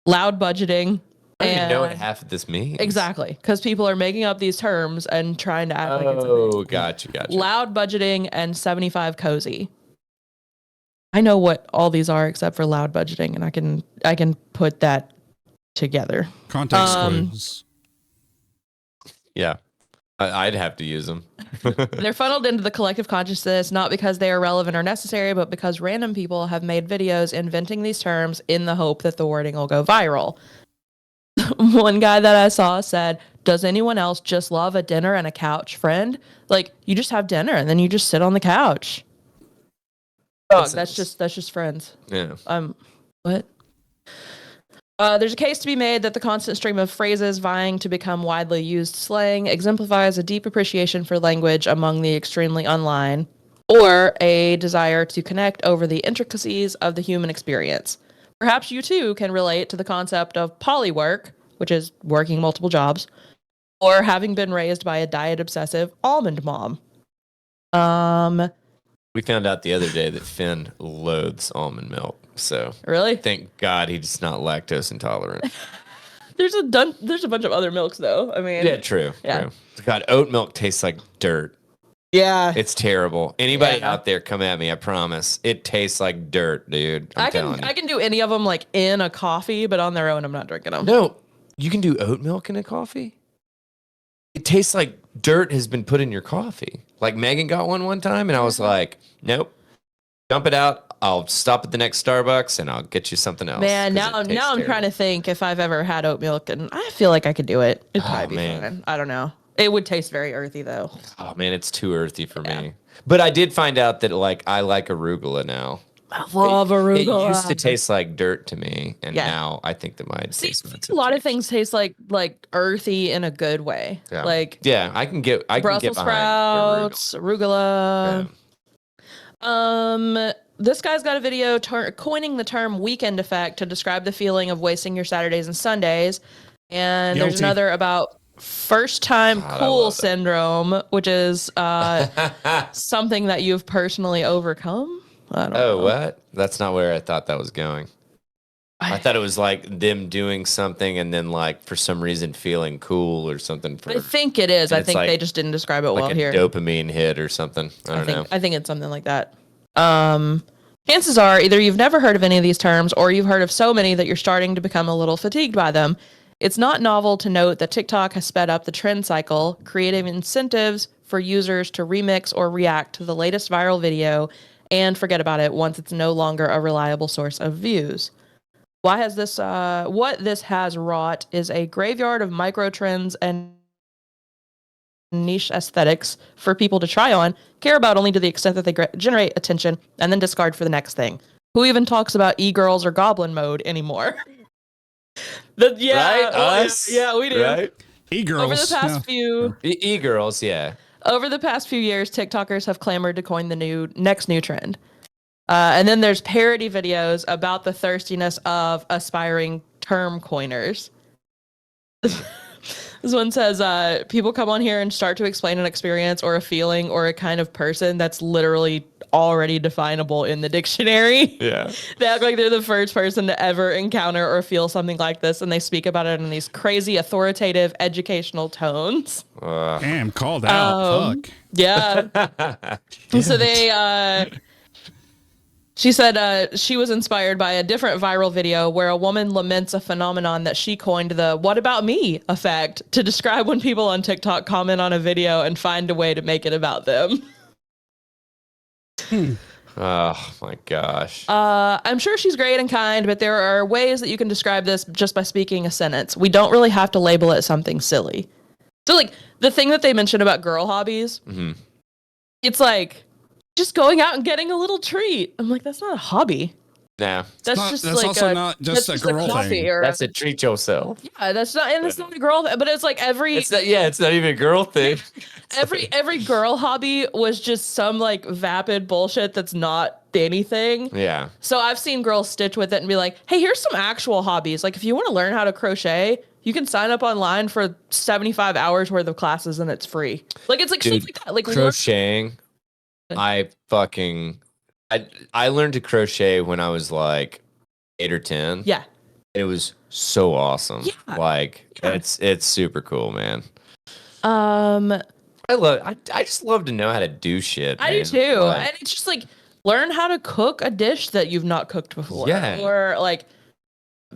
loud budgeting. I don't even know what half of this means. Exactly, because people are making up these terms and trying to act like it's a thing. Oh, gotcha. Loud budgeting and 75 cozy. I know what all these are except for loud budgeting, and I can put that together. Context clues. Yeah. I'd have to use them. They're funneled into the collective consciousness, not because they are relevant or necessary, but because random people have made videos inventing these terms in the hope that the wording will go viral. One guy that I saw said, does anyone else just love a dinner and a couch friend? Like, you just have dinner and then you just sit on the couch. Oh, that's just friends. Yeah. What? There's a case to be made that the constant stream of phrases vying to become widely used slang exemplifies a deep appreciation for language among the extremely online, or a desire to connect over the intricacies of the human experience. Perhaps you too can relate to the concept of polywork, which is working multiple jobs, or having been raised by a diet obsessive almond mom. We found out the other day that Finn loathes almond milk. So Really? thank God he's not lactose intolerant. There's a bunch of other milks though. I mean, Yeah, true. Yeah. True. God, oat milk tastes like dirt. yeah. It's terrible. Anybody Yeah. out there, come at me. I promise. It tastes like dirt, dude. I'm telling you. I can do any of them like in a coffee, but on their own, I'm not drinking them. No, you can do oat milk in a coffee. It tastes like dirt has been put in your coffee. Like Megan got one time, and I was like, nope. Dump it out. I'll stop at the next Starbucks, and I'll get you something else. Man, now I'm trying to think if I've ever had oat milk, and I feel like I could do it. It'd probably be fine. I don't know. It would taste very earthy though. Oh man, it's too earthy for me. But I did find out that like I like arugula now. I love arugula. It used to taste like dirt to me, and Yeah. now I think that might See, taste a lot of things taste like earthy in a good way. Yeah. Like I can get Brussels behind sprouts, arugula. Yeah. This guy's got a video coining the term weekend effect to describe the feeling of wasting your Saturdays and Sundays. And there's Guilty. another about first time God, I cool love it. syndrome, which is something that you've personally overcome. I don't know. Oh, what? That's not where I thought that was going. I thought it was like them doing something and then like for some reason feeling cool or something. I think it is. And I it's think like- they just didn't describe it well like a here. dopamine hit or something. I don't know. I think it's something like that. Chances are either you've never heard of any of these terms or you've heard of so many that you're starting to become a little fatigued by them. It's not novel to note that TikTok has sped up the trend cycle, creating incentives for users to remix or react to the latest viral video and forget about it once it's no longer a reliable source of views. What this has wrought is a graveyard of micro trends and niche aesthetics for people to try on, care about only to the extent that they generate attention, and then discard for the next thing. Who even talks about e-girls or goblin mode anymore? Right? Us? Yeah, we do. Right? E-girls. Over the past yeah. few E-girls, yeah. Over the past few years, TikTokers have clamored to coin the next new trend. And then there's parody videos about the thirstiness of aspiring term coiners. This one says, people come on here and start to explain an experience or a feeling or a kind of person that's literally already definable in the dictionary. Yeah. They act like they're the first person to ever encounter or feel something like this, and they speak about it in these crazy, authoritative, educational tones. Damn, called out. Fuck. Yeah. So she said she was inspired by a different viral video where a woman laments a phenomenon that she coined the "what about me" effect to describe when people on TikTok comment on a video and find a way to make it about them. Oh my gosh. I'm sure she's great and kind, but there are ways that you can describe this just by speaking a sentence. We don't really have to label it something silly. So like the thing that they mentioned about girl hobbies, it's like just going out and getting a little treat. I'm like, that's not a hobby. Nah. That's also not just a girl thing. That's a treat yourself. Yeah, that's not, and it's not a girl, but it's like It's not even a girl thing. every girl hobby was just some like vapid bullshit that's not anything. Yeah. So I've seen girls stitch with it and be like, hey, here's some actual hobbies. Like if you want to learn how to crochet, you can sign up online for 75 hours worth of classes and it's free. Like it's like Dude, stuff like that. Like crocheting. I learned to crochet when I was like 8 or 10. Yeah. It was so awesome. Yeah. Like it's super cool, man. I I just love to know how to do shit. do man. too. Like, And it's just like learn how to cook a dish that you've not cooked before. Yeah. Or like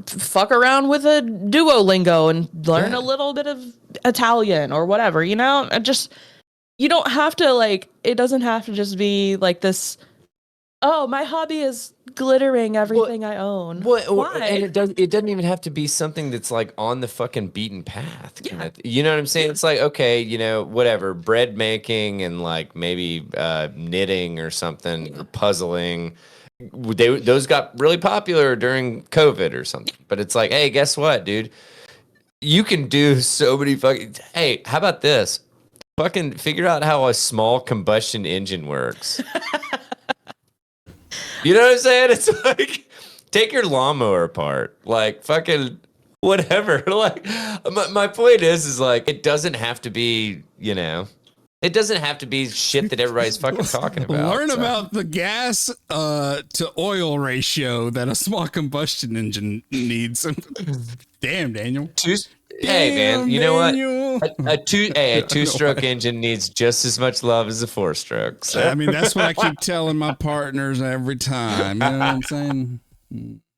fuck around with a Duolingo and learn a little bit of Italian or whatever, you know? And just you don't have to like it doesn't have to just be like this, oh, my hobby is glittering everything I own. Why? And it doesn't even have to be something that's like on the fucking beaten path. Yeah. You know what I'm saying? It's like, okay, you know, whatever, bread making and like maybe knitting or something or puzzling. those got really popular during COVID or something. But it's like, hey, guess what, dude? You can do so many fucking. Hey, how about this? Fucking figure out how a small combustion engine works. You know what I'm saying? It's like, take your lawnmower apart. Like, fucking whatever. Like, my point is like, it doesn't have to be, it doesn't have to be shit that everybody's fucking talking about. Learn about the gas to oil ratio that a small combustion engine needs. Damn, Daniel. Hey, man, you know Daniel. what? A two-stroke engine needs just as much love as a four-stroke. So. I mean, that's what I keep telling my partners every time. You know what I'm saying?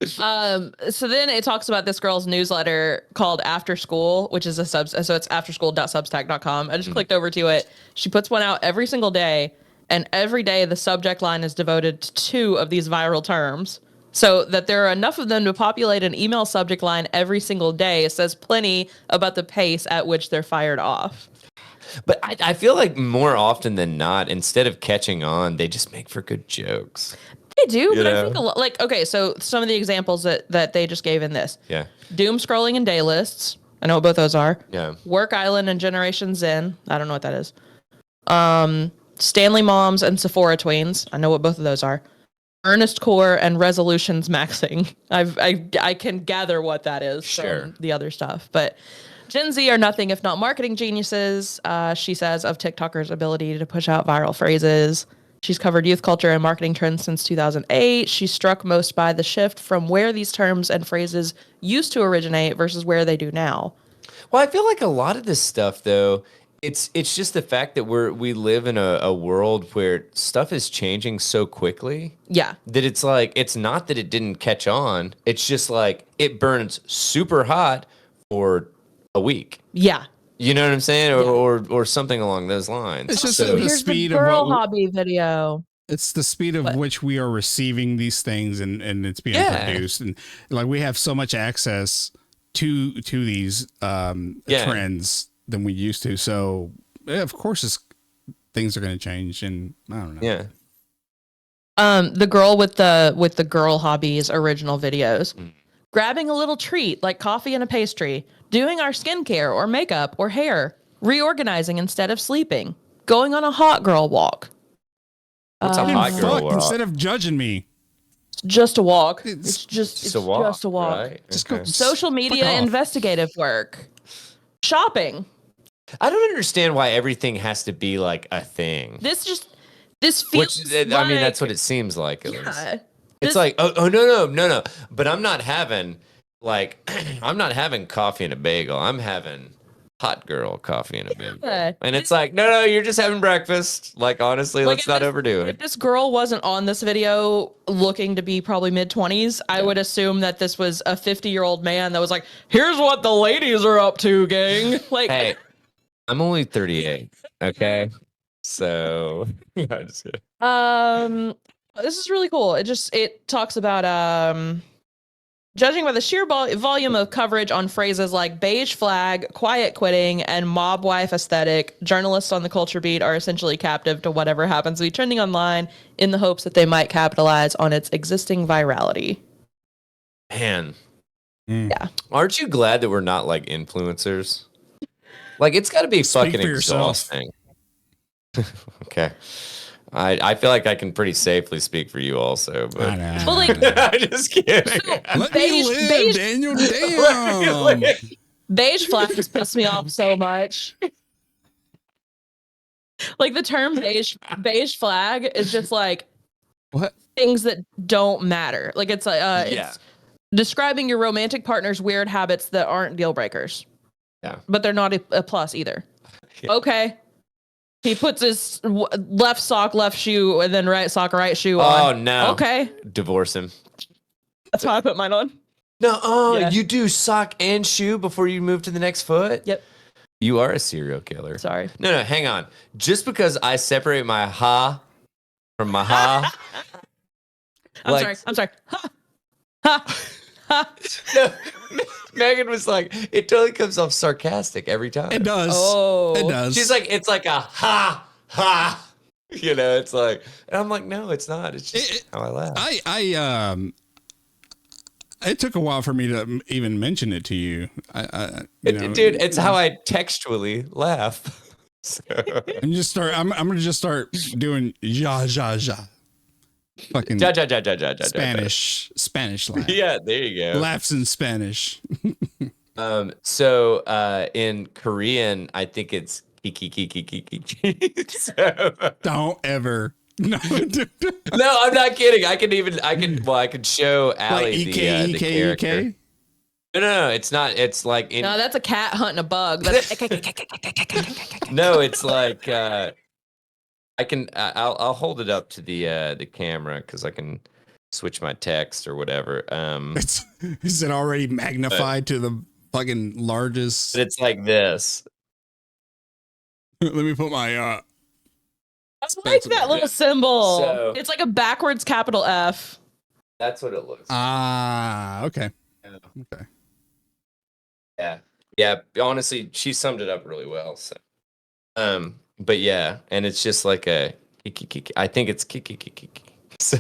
So then it talks about this girl's newsletter called After School, which is so it's afterschool.substack.com. I just clicked over to it. She puts one out every single day, and every day the subject line is devoted to 2 of these viral terms. So that there are enough of them to populate an email subject line every single day. It says plenty about the pace at which they're fired off. But I feel like more often than not, instead of catching on, they just make for good jokes. They do, but I think a lot, like, okay, so some of the examples that they just gave in this. Yeah. Doom scrolling and day lists. I know what both those are. Yeah. Work Island and Generation Zen. I don't know what that is. Stanley Moms and Sephora Tweens. I know what both of those are. Earnest Core and Resolutions Maxing. I can gather what that is from the other stuff. But Gen Z are nothing if not marketing geniuses, she says, of TikTokers' ability to push out viral phrases. She's covered youth culture and marketing trends since 2008. She's struck most by the shift from where these terms and phrases used to originate versus where they do now. Well, I feel like a lot of this stuff, though, it's just the fact that we live in a world where stuff is changing so quickly. Yeah. That it's like, it's not that it didn't catch on. It's just like it burns super hot for a week. Yeah. You know what I'm saying? Or something along those lines. It's just so, the Here's speed the girl of what hobby video. it's the speed of which we are receiving these things and it's being produced. And like we have so much access to these trends than we used to. So yeah, of course things are going to change, and I don't know. Yeah. The girl with the girl hobbies original videos. Grabbing a little treat like coffee and a pastry, doing our skincare or makeup or hair, reorganizing instead of sleeping, going on a hot girl walk. What's a hot girl walk? Instead of judging me. Just a walk. It's just a walk. Right? Just go. Social media investigative work. Shopping. I don't understand why everything has to be like a thing. This feels I mean, that's what it seems like. At least. It's This- like, oh no. But I'm not having I'm not having coffee and a bagel. I'm having hot girl coffee and a bagel. Yeah. And it's like, no, you're just having breakfast. Like, honestly, Like, let's not overdo If it. this girl wasn't on this video looking to be probably mid-20s, I would assume that this was a 50-year-old man that was like, here's what the ladies are up to, gang. Like, Hey, I'm only 38. Okay. So I just this is really cool. It talks about judging by the sheer volume of coverage on phrases like beige flag, quiet quitting, and mob wife aesthetic, journalists on the culture beat are essentially captive to whatever happens to be trending online in the hopes that they might capitalize on its existing virality. Man. Yeah. Aren't you glad that we're not like influencers? Like, it's got to be Speak fucking for yourself. exhausting. Okay. I feel like I can pretty safely speak for you also, but I know. Well, like, I'm just kidding. Let me live, Daniel. Damn. beige flags piss me off so much. Like the term beige flag is just like What? things that don't matter. Like it's it's describing your romantic partner's weird habits that aren't deal breakers. Yeah. But they're not a plus either. Yeah. Okay. He puts his left sock, left shoe, and then right sock, right shoe on. Oh, no. Okay. Divorce him. That's how I put mine on. No, Yeah. you do sock and shoe before you move to the next foot? Yep. You are a serial killer. Sorry. No, hang on. Just because I separate my ha from my ha. I'm sorry. Ha. Ha. Ha. No, Megan was like, it totally comes off sarcastic every time. It does. Oh. It does. She's like, it's like a ha. You know, it's like, and I'm like, no, it's not. It's just how I laugh. It took a while for me to even mention it to you. Dude, it's how I textually laugh. So. I'm gonna just start doing ja ja ja. Fucking Ja, ja, ja, ja, ja, ja, Spanish laugh. Yeah, there you go. Laughs in Spanish. So in Korean, I think it's kiki kiki kiki. So Don't ever. No, no, I'm not kidding. I can show Allie like the character. EK. No, it's not. It's like No, that's a cat hunting a bug. That's no, it's like I'll hold it up to the camera because I can switch my text or whatever. Is it already magnified to the fucking largest? But it's like this. Let me put my I like that little symbol. So- it's like a backwards capital F. That's what it looks like. okay. Yeah. Okay. Yeah. Honestly, she summed it up really well. So, but yeah, and it's just like a kiki. I think it's kiki. So,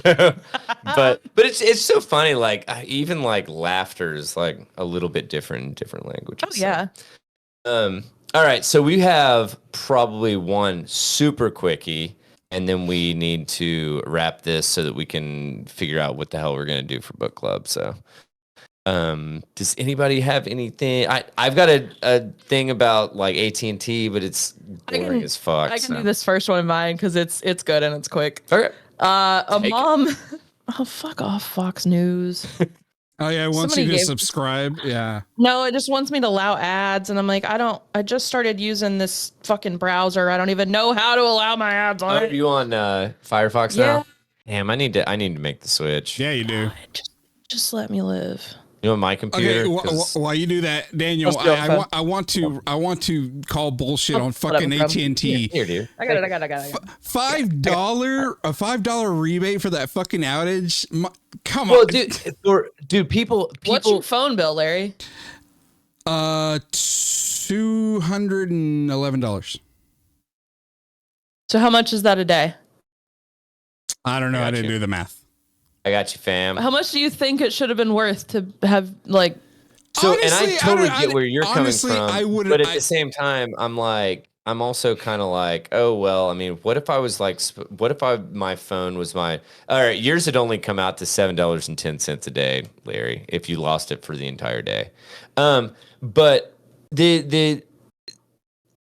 but it's so funny. Like even like laughter is like a little bit different in different languages. Oh yeah. So, all right, so we have probably one super quickie, and then we need to wrap this so that we can figure out what the hell we're gonna do for book club. So. Does anybody have anything? I've got a thing about like AT&T, but it's boring as fuck. I can do this first one in mine because it's good and it's quick. Okay. Mom. Oh, fuck off, Fox News. Oh yeah, it wants Somebody you to gave- subscribe. Yeah. No, it just wants me to allow ads, and I'm like, I just started using this fucking browser. I don't even know how to allow my ads on Are it. you on Firefox Yeah. now? Damn, I need to make the switch. Yeah, you do. Just let me live. You know my computer. Okay, 'Cause- while you do that, Daniel, Let's do it, I want to call bullshit on fucking whatever, AT&T. Here, dude. I got it. $5 for that fucking outage. Come Well, on, dude, people. What's your phone bill, Larry? $211. So how much is that a day? I don't know. I I got didn't you. do the math. I got you, fam. How much do you think it should have been worth to have like? So, and Honestly, I totally don't- get where you're honestly, coming from. I wouldn't- but at the same time, I'm also kind of like, oh well. I mean, what if I was like, what if my phone was all right? Yours had only come out to $7.10 a day, Larry. If you lost it for the entire day, but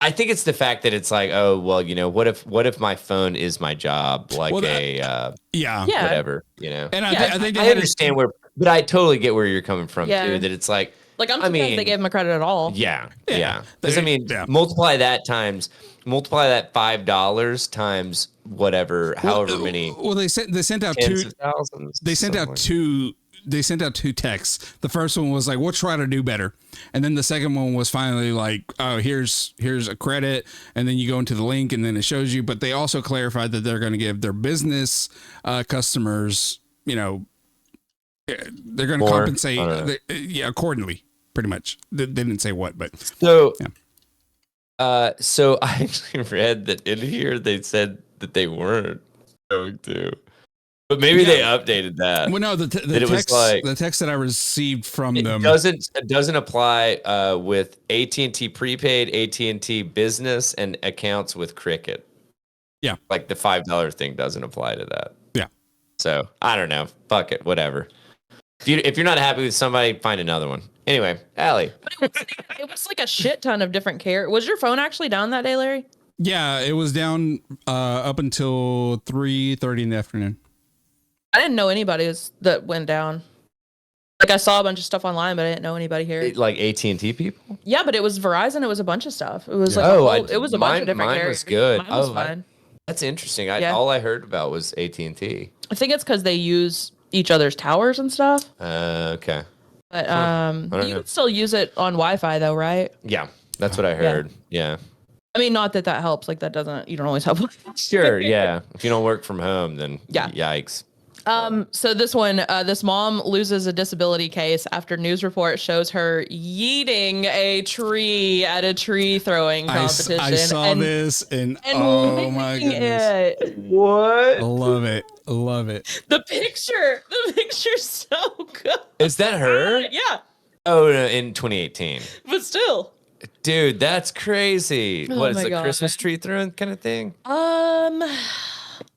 I think it's the fact that it's like, oh well, you know, what if my phone is my job, like yeah. Yeah. whatever, you know. And Yeah, I think they I had understand but I totally get where you're coming from Yeah. too. That it's like, I'm I surprised mean, they gave him a credit at all. yeah. Yeah. Because I mean, Yeah. multiply that $5 times whatever, however many Well, they sent out tens two. of thousands. They sent out two. They sent out two texts. The first one was like, "We'll try to do better," and then the second one was finally like, "Oh, here's a credit," and then you go into the link, and then it shows you. But they also clarified that they're going to give their business customers, you know, they're going to More? compensate, I don't know. accordingly. Pretty much. They didn't say what, but So, Yeah. So I actually read that in here they said that they weren't going to, but maybe they updated that. well, no, the That it was text like- the text that I received from It them doesn't apply with AT&T prepaid, AT&T business, and accounts with Cricket. Yeah. Like the $5 thing doesn't apply to that. Yeah. So I don't know. Fuck it. Whatever. If you're not happy with somebody, find another one. Anyway, Allie. It was like a shit ton of different care. Was your phone actually down that day, Larry? Yeah, it was down up until 3:30 in the afternoon. I didn't know anybody that went down. Like I saw a bunch of stuff online, but I didn't know anybody here. Like AT&T people? Yeah, but it was Verizon. It was a bunch of stuff. It was like it was a bunch of different mine carriers. was good. Mine was Oh, fine. That's interesting. Yeah. All I heard about was AT&T. I think it's because they use each other's towers and stuff. Okay. But don't you know. can still use it on Wi-Fi though, right? Yeah, that's what I heard. Yeah. I mean, not that helps. Like that doesn't. You don't always have. Sure. Yeah. If you don't work from home, then Yeah. yikes. So this one, this mom loses a disability case after news report shows her yeeting a tree at a tree throwing competition. I saw this and oh my goodness. It. What? Love it. Love it. The picture's so good. Is that her? Yeah, Oh, no, in 2018. but still. Dude, that's crazy. Oh What is my the God. Christmas tree throwing kind of thing?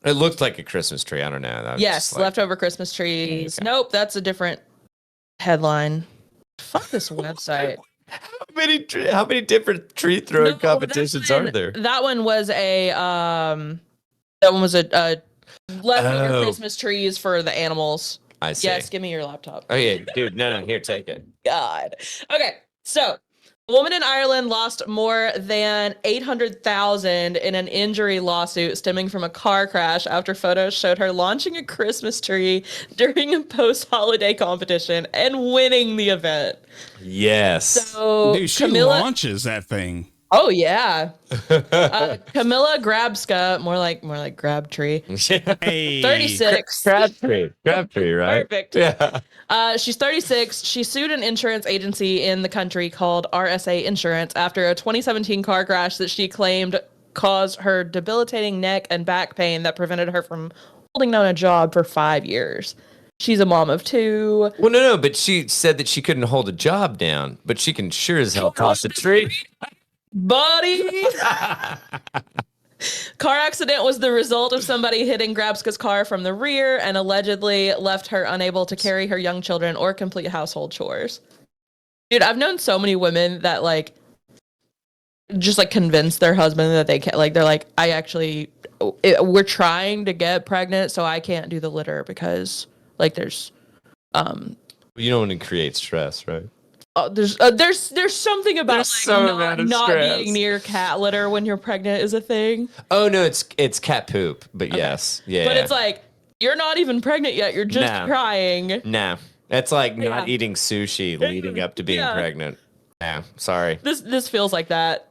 It looked like a Christmas tree. I don't know. I was Yes, just like- leftover Christmas trees. Okay. Nope, that's a different headline. Fuck this website. How many different tree throwing No, competitions that one- are there? That one was a leftover Oh. Christmas trees for the animals. I see. Yes, give me your laptop. Oh yeah, dude. No, here, take it. God. Okay, so a woman in Ireland lost more than 800,000 in an injury lawsuit stemming from a car crash after photos showed her launching a Christmas tree during a post-holiday competition and winning the event. Yes. So Dude, she Camilla, launches that thing. oh yeah, Camilla Grabska, more like Grabtree. Hey. 36. Crabtree, right? Perfect. Yeah. She's 36. She sued an insurance agency in the country called RSA Insurance after a 2017 car crash that she claimed caused her debilitating neck and back pain that prevented her from holding down a job for 5 years. She's a mom of 2. Well, no, but she said that she couldn't hold a job down, but she can sure as hell toss a tree. Buddy! Car accident was the result of somebody hitting Grabska's car from the rear and allegedly left her unable to carry her young children or complete household chores. Dude, I've known so many women that like just like convince their husband that they can't, like they're like, we're trying to get pregnant, so I can't do the litter because like there's You don't want to create stress, right? there's something about There's some amount of not stress. being near cat litter when you're pregnant is a thing. Oh no, it's cat poop, but yes, yeah. But it's like you're not even pregnant yet. You're just No. crying. nah, that's like not Yeah. eating sushi leading up to being Yeah. pregnant. Nah, sorry. This feels like that.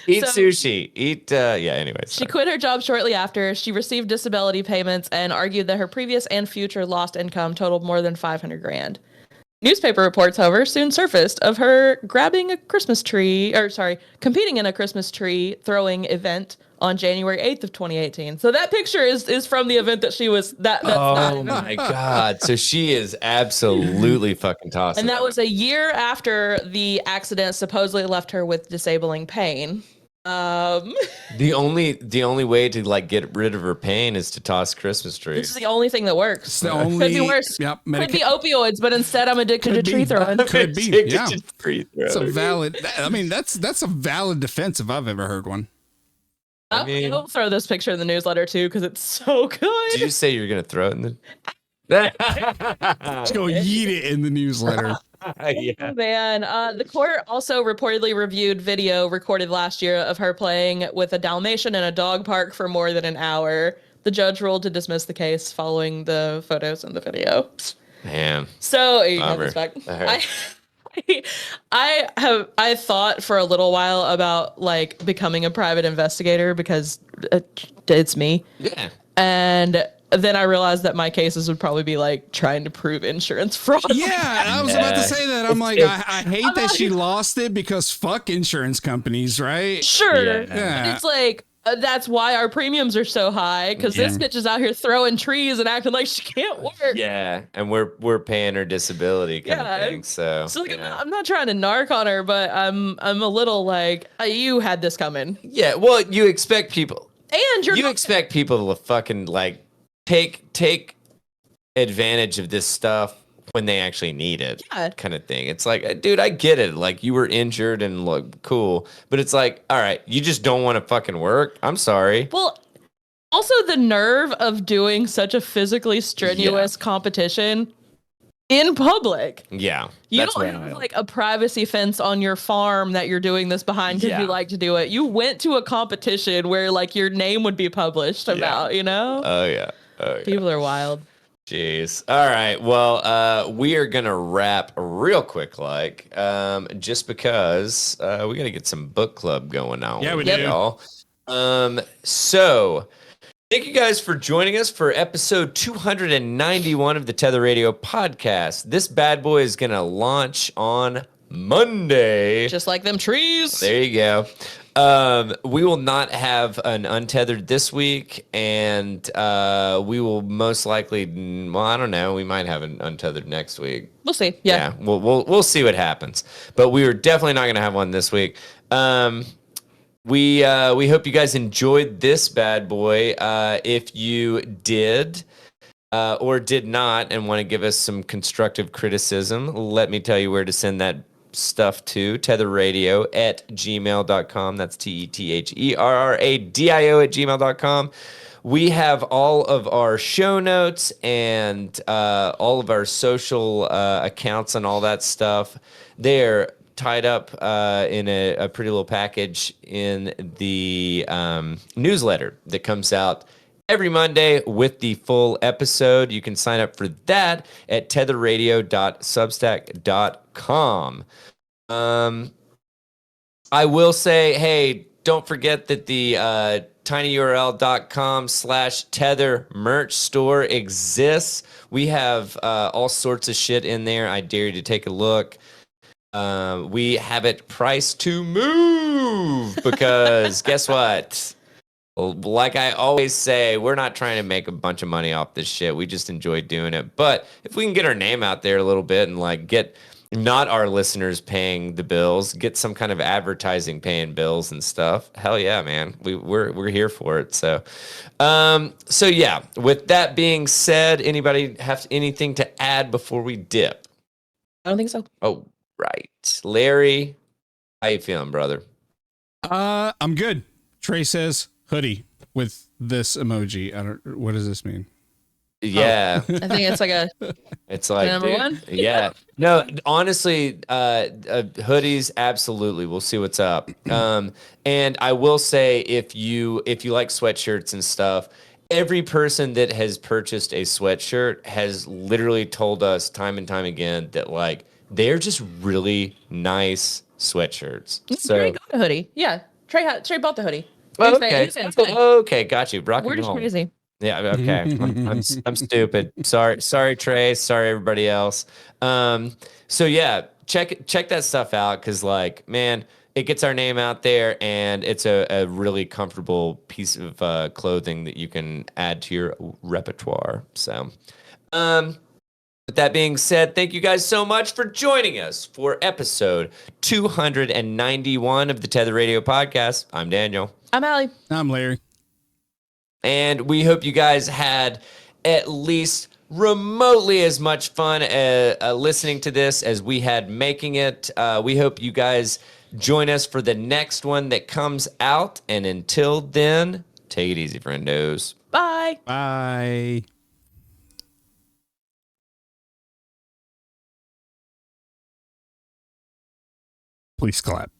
Eat So- sushi. Eat. Anyways. She quit her job shortly after. She received disability payments and argued that her previous and future lost income totaled more than 500 grand. Newspaper reports, however, soon surfaced of her competing in a Christmas tree throwing event on January 8th of 2018. So that picture is from the event that she was that's Oh not, my god! So she is absolutely fucking tossing. and that was a year after the accident supposedly left her with disabling pain. the only way to like get rid of her pain is to toss Christmas This trees. is the only thing that works. It's the Could only. be worse. Yep. Could be opioids, but instead I'm addicted to Could tree be. throwing. Could be. Yeah. Tree It's a throwing. valid. I mean, that's a valid defense if I've ever heard one. I'll throw this picture in the newsletter too because it's so good. Did you say you're gonna throw it in the? Let's go yeet it in the newsletter. Yeah. Man, the court also reportedly reviewed video recorded last year of her playing with a Dalmatian in a dog park for more than an hour. The judge ruled to dismiss the case following the photos and the video. Man. So you have Bummer. this back. All right. I thought for a little while about like becoming a private investigator because it's me. Yeah. And then I realized that my cases would probably be like trying to prove insurance fraud. Yeah, I was about to say that. I'm like, I hate that she like- lost it because fuck insurance companies, right? Sure. Yeah. But it's like, that's why our premiums are so high because this bitch is out here throwing trees and acting like she can't work. Yeah, and we're paying her disability kind Yeah. of thing. So, So like, yeah. I'm not trying to narc on her, but I'm a little like, you had this coming. Yeah, well, you expect people. And you're You not- expect people to fucking like take advantage of this stuff when they actually need it, Yeah. kind of thing. It's like, dude, I get it. Like you were injured and look cool, but it's like, all right, you just don't want to fucking work. I'm sorry. Well, also the nerve of doing such a physically strenuous competition in public. Yeah, You that's don't have wild. like a privacy fence on your farm that you're doing this behind because Yeah. you like to do it. You went to a competition where like your name would be published about, you know? Oh yeah. Oh yeah. People are wild. Jeez. All right. Well, we are gonna wrap real quick, like, just because we gotta get some book club going on. Yeah, we with do. y'all. So Thank you guys for joining us for episode 291 of the Tether Radio podcast. This bad boy is going to launch on Monday. Just like them trees. There you go. We will not have an untethered this week, and we will most likely, well, I don't know, we might have an untethered next week. We'll see. Yeah. We'll see what happens. But we are definitely not going to have one this week. We hope you guys enjoyed this bad boy. If you did or did not and want to give us some constructive criticism, let me tell you where to send that stuff to tetherradio@gmail.com. That's tetherradio@gmail.com. We have all of our show notes and all of our social accounts and all that stuff. They're tied up in a pretty little package in the newsletter that comes out every Monday with the full episode. You can sign up for that at tetherradio.substack.com. I will say, hey, don't forget that the tinyurl.com/tether merch store exists. We have all sorts of shit in there. I dare you to take a look. We have it priced to move because guess what? Like I always say, we're not trying to make a bunch of money off this shit. We just enjoy doing it. But if we can get our name out there a little bit and like get not our listeners paying the bills, get some kind of advertising paying bills and stuff, hell yeah, man. We're here for it. So yeah, with that being said, anybody have anything to add before we dip? I don't think so. Oh, right. Larry, how you feeling, brother? I'm good. Trey says hoodie with this emoji. What does this mean? Yeah. I think it's like it's like number one. Yeah. No, honestly, hoodies, absolutely. We'll see what's up. And I will say if you like sweatshirts and stuff, every person that has purchased a sweatshirt has literally told us time and time again that like they're just really nice sweatshirts. So Trey got a hoodie. Yeah. Trey bought the hoodie. oh, okay. Okay, got you. Rock We're and just roll. crazy. Yeah, okay. I'm stupid. Sorry, Trey. Sorry, everybody else. So yeah, check that stuff out because, like, man, it gets our name out there, and it's a really comfortable piece of clothing that you can add to your repertoire. So, with that being said, thank you guys so much for joining us for episode 291 of the Tether Radio podcast. I'm Daniel. I'm Allie. I'm Larry. And we hope you guys had at least remotely as much fun listening to this as we had making it. We hope you guys join us for the next one that comes out. And until then, take it easy, friendos. Bye. Bye. Please clap.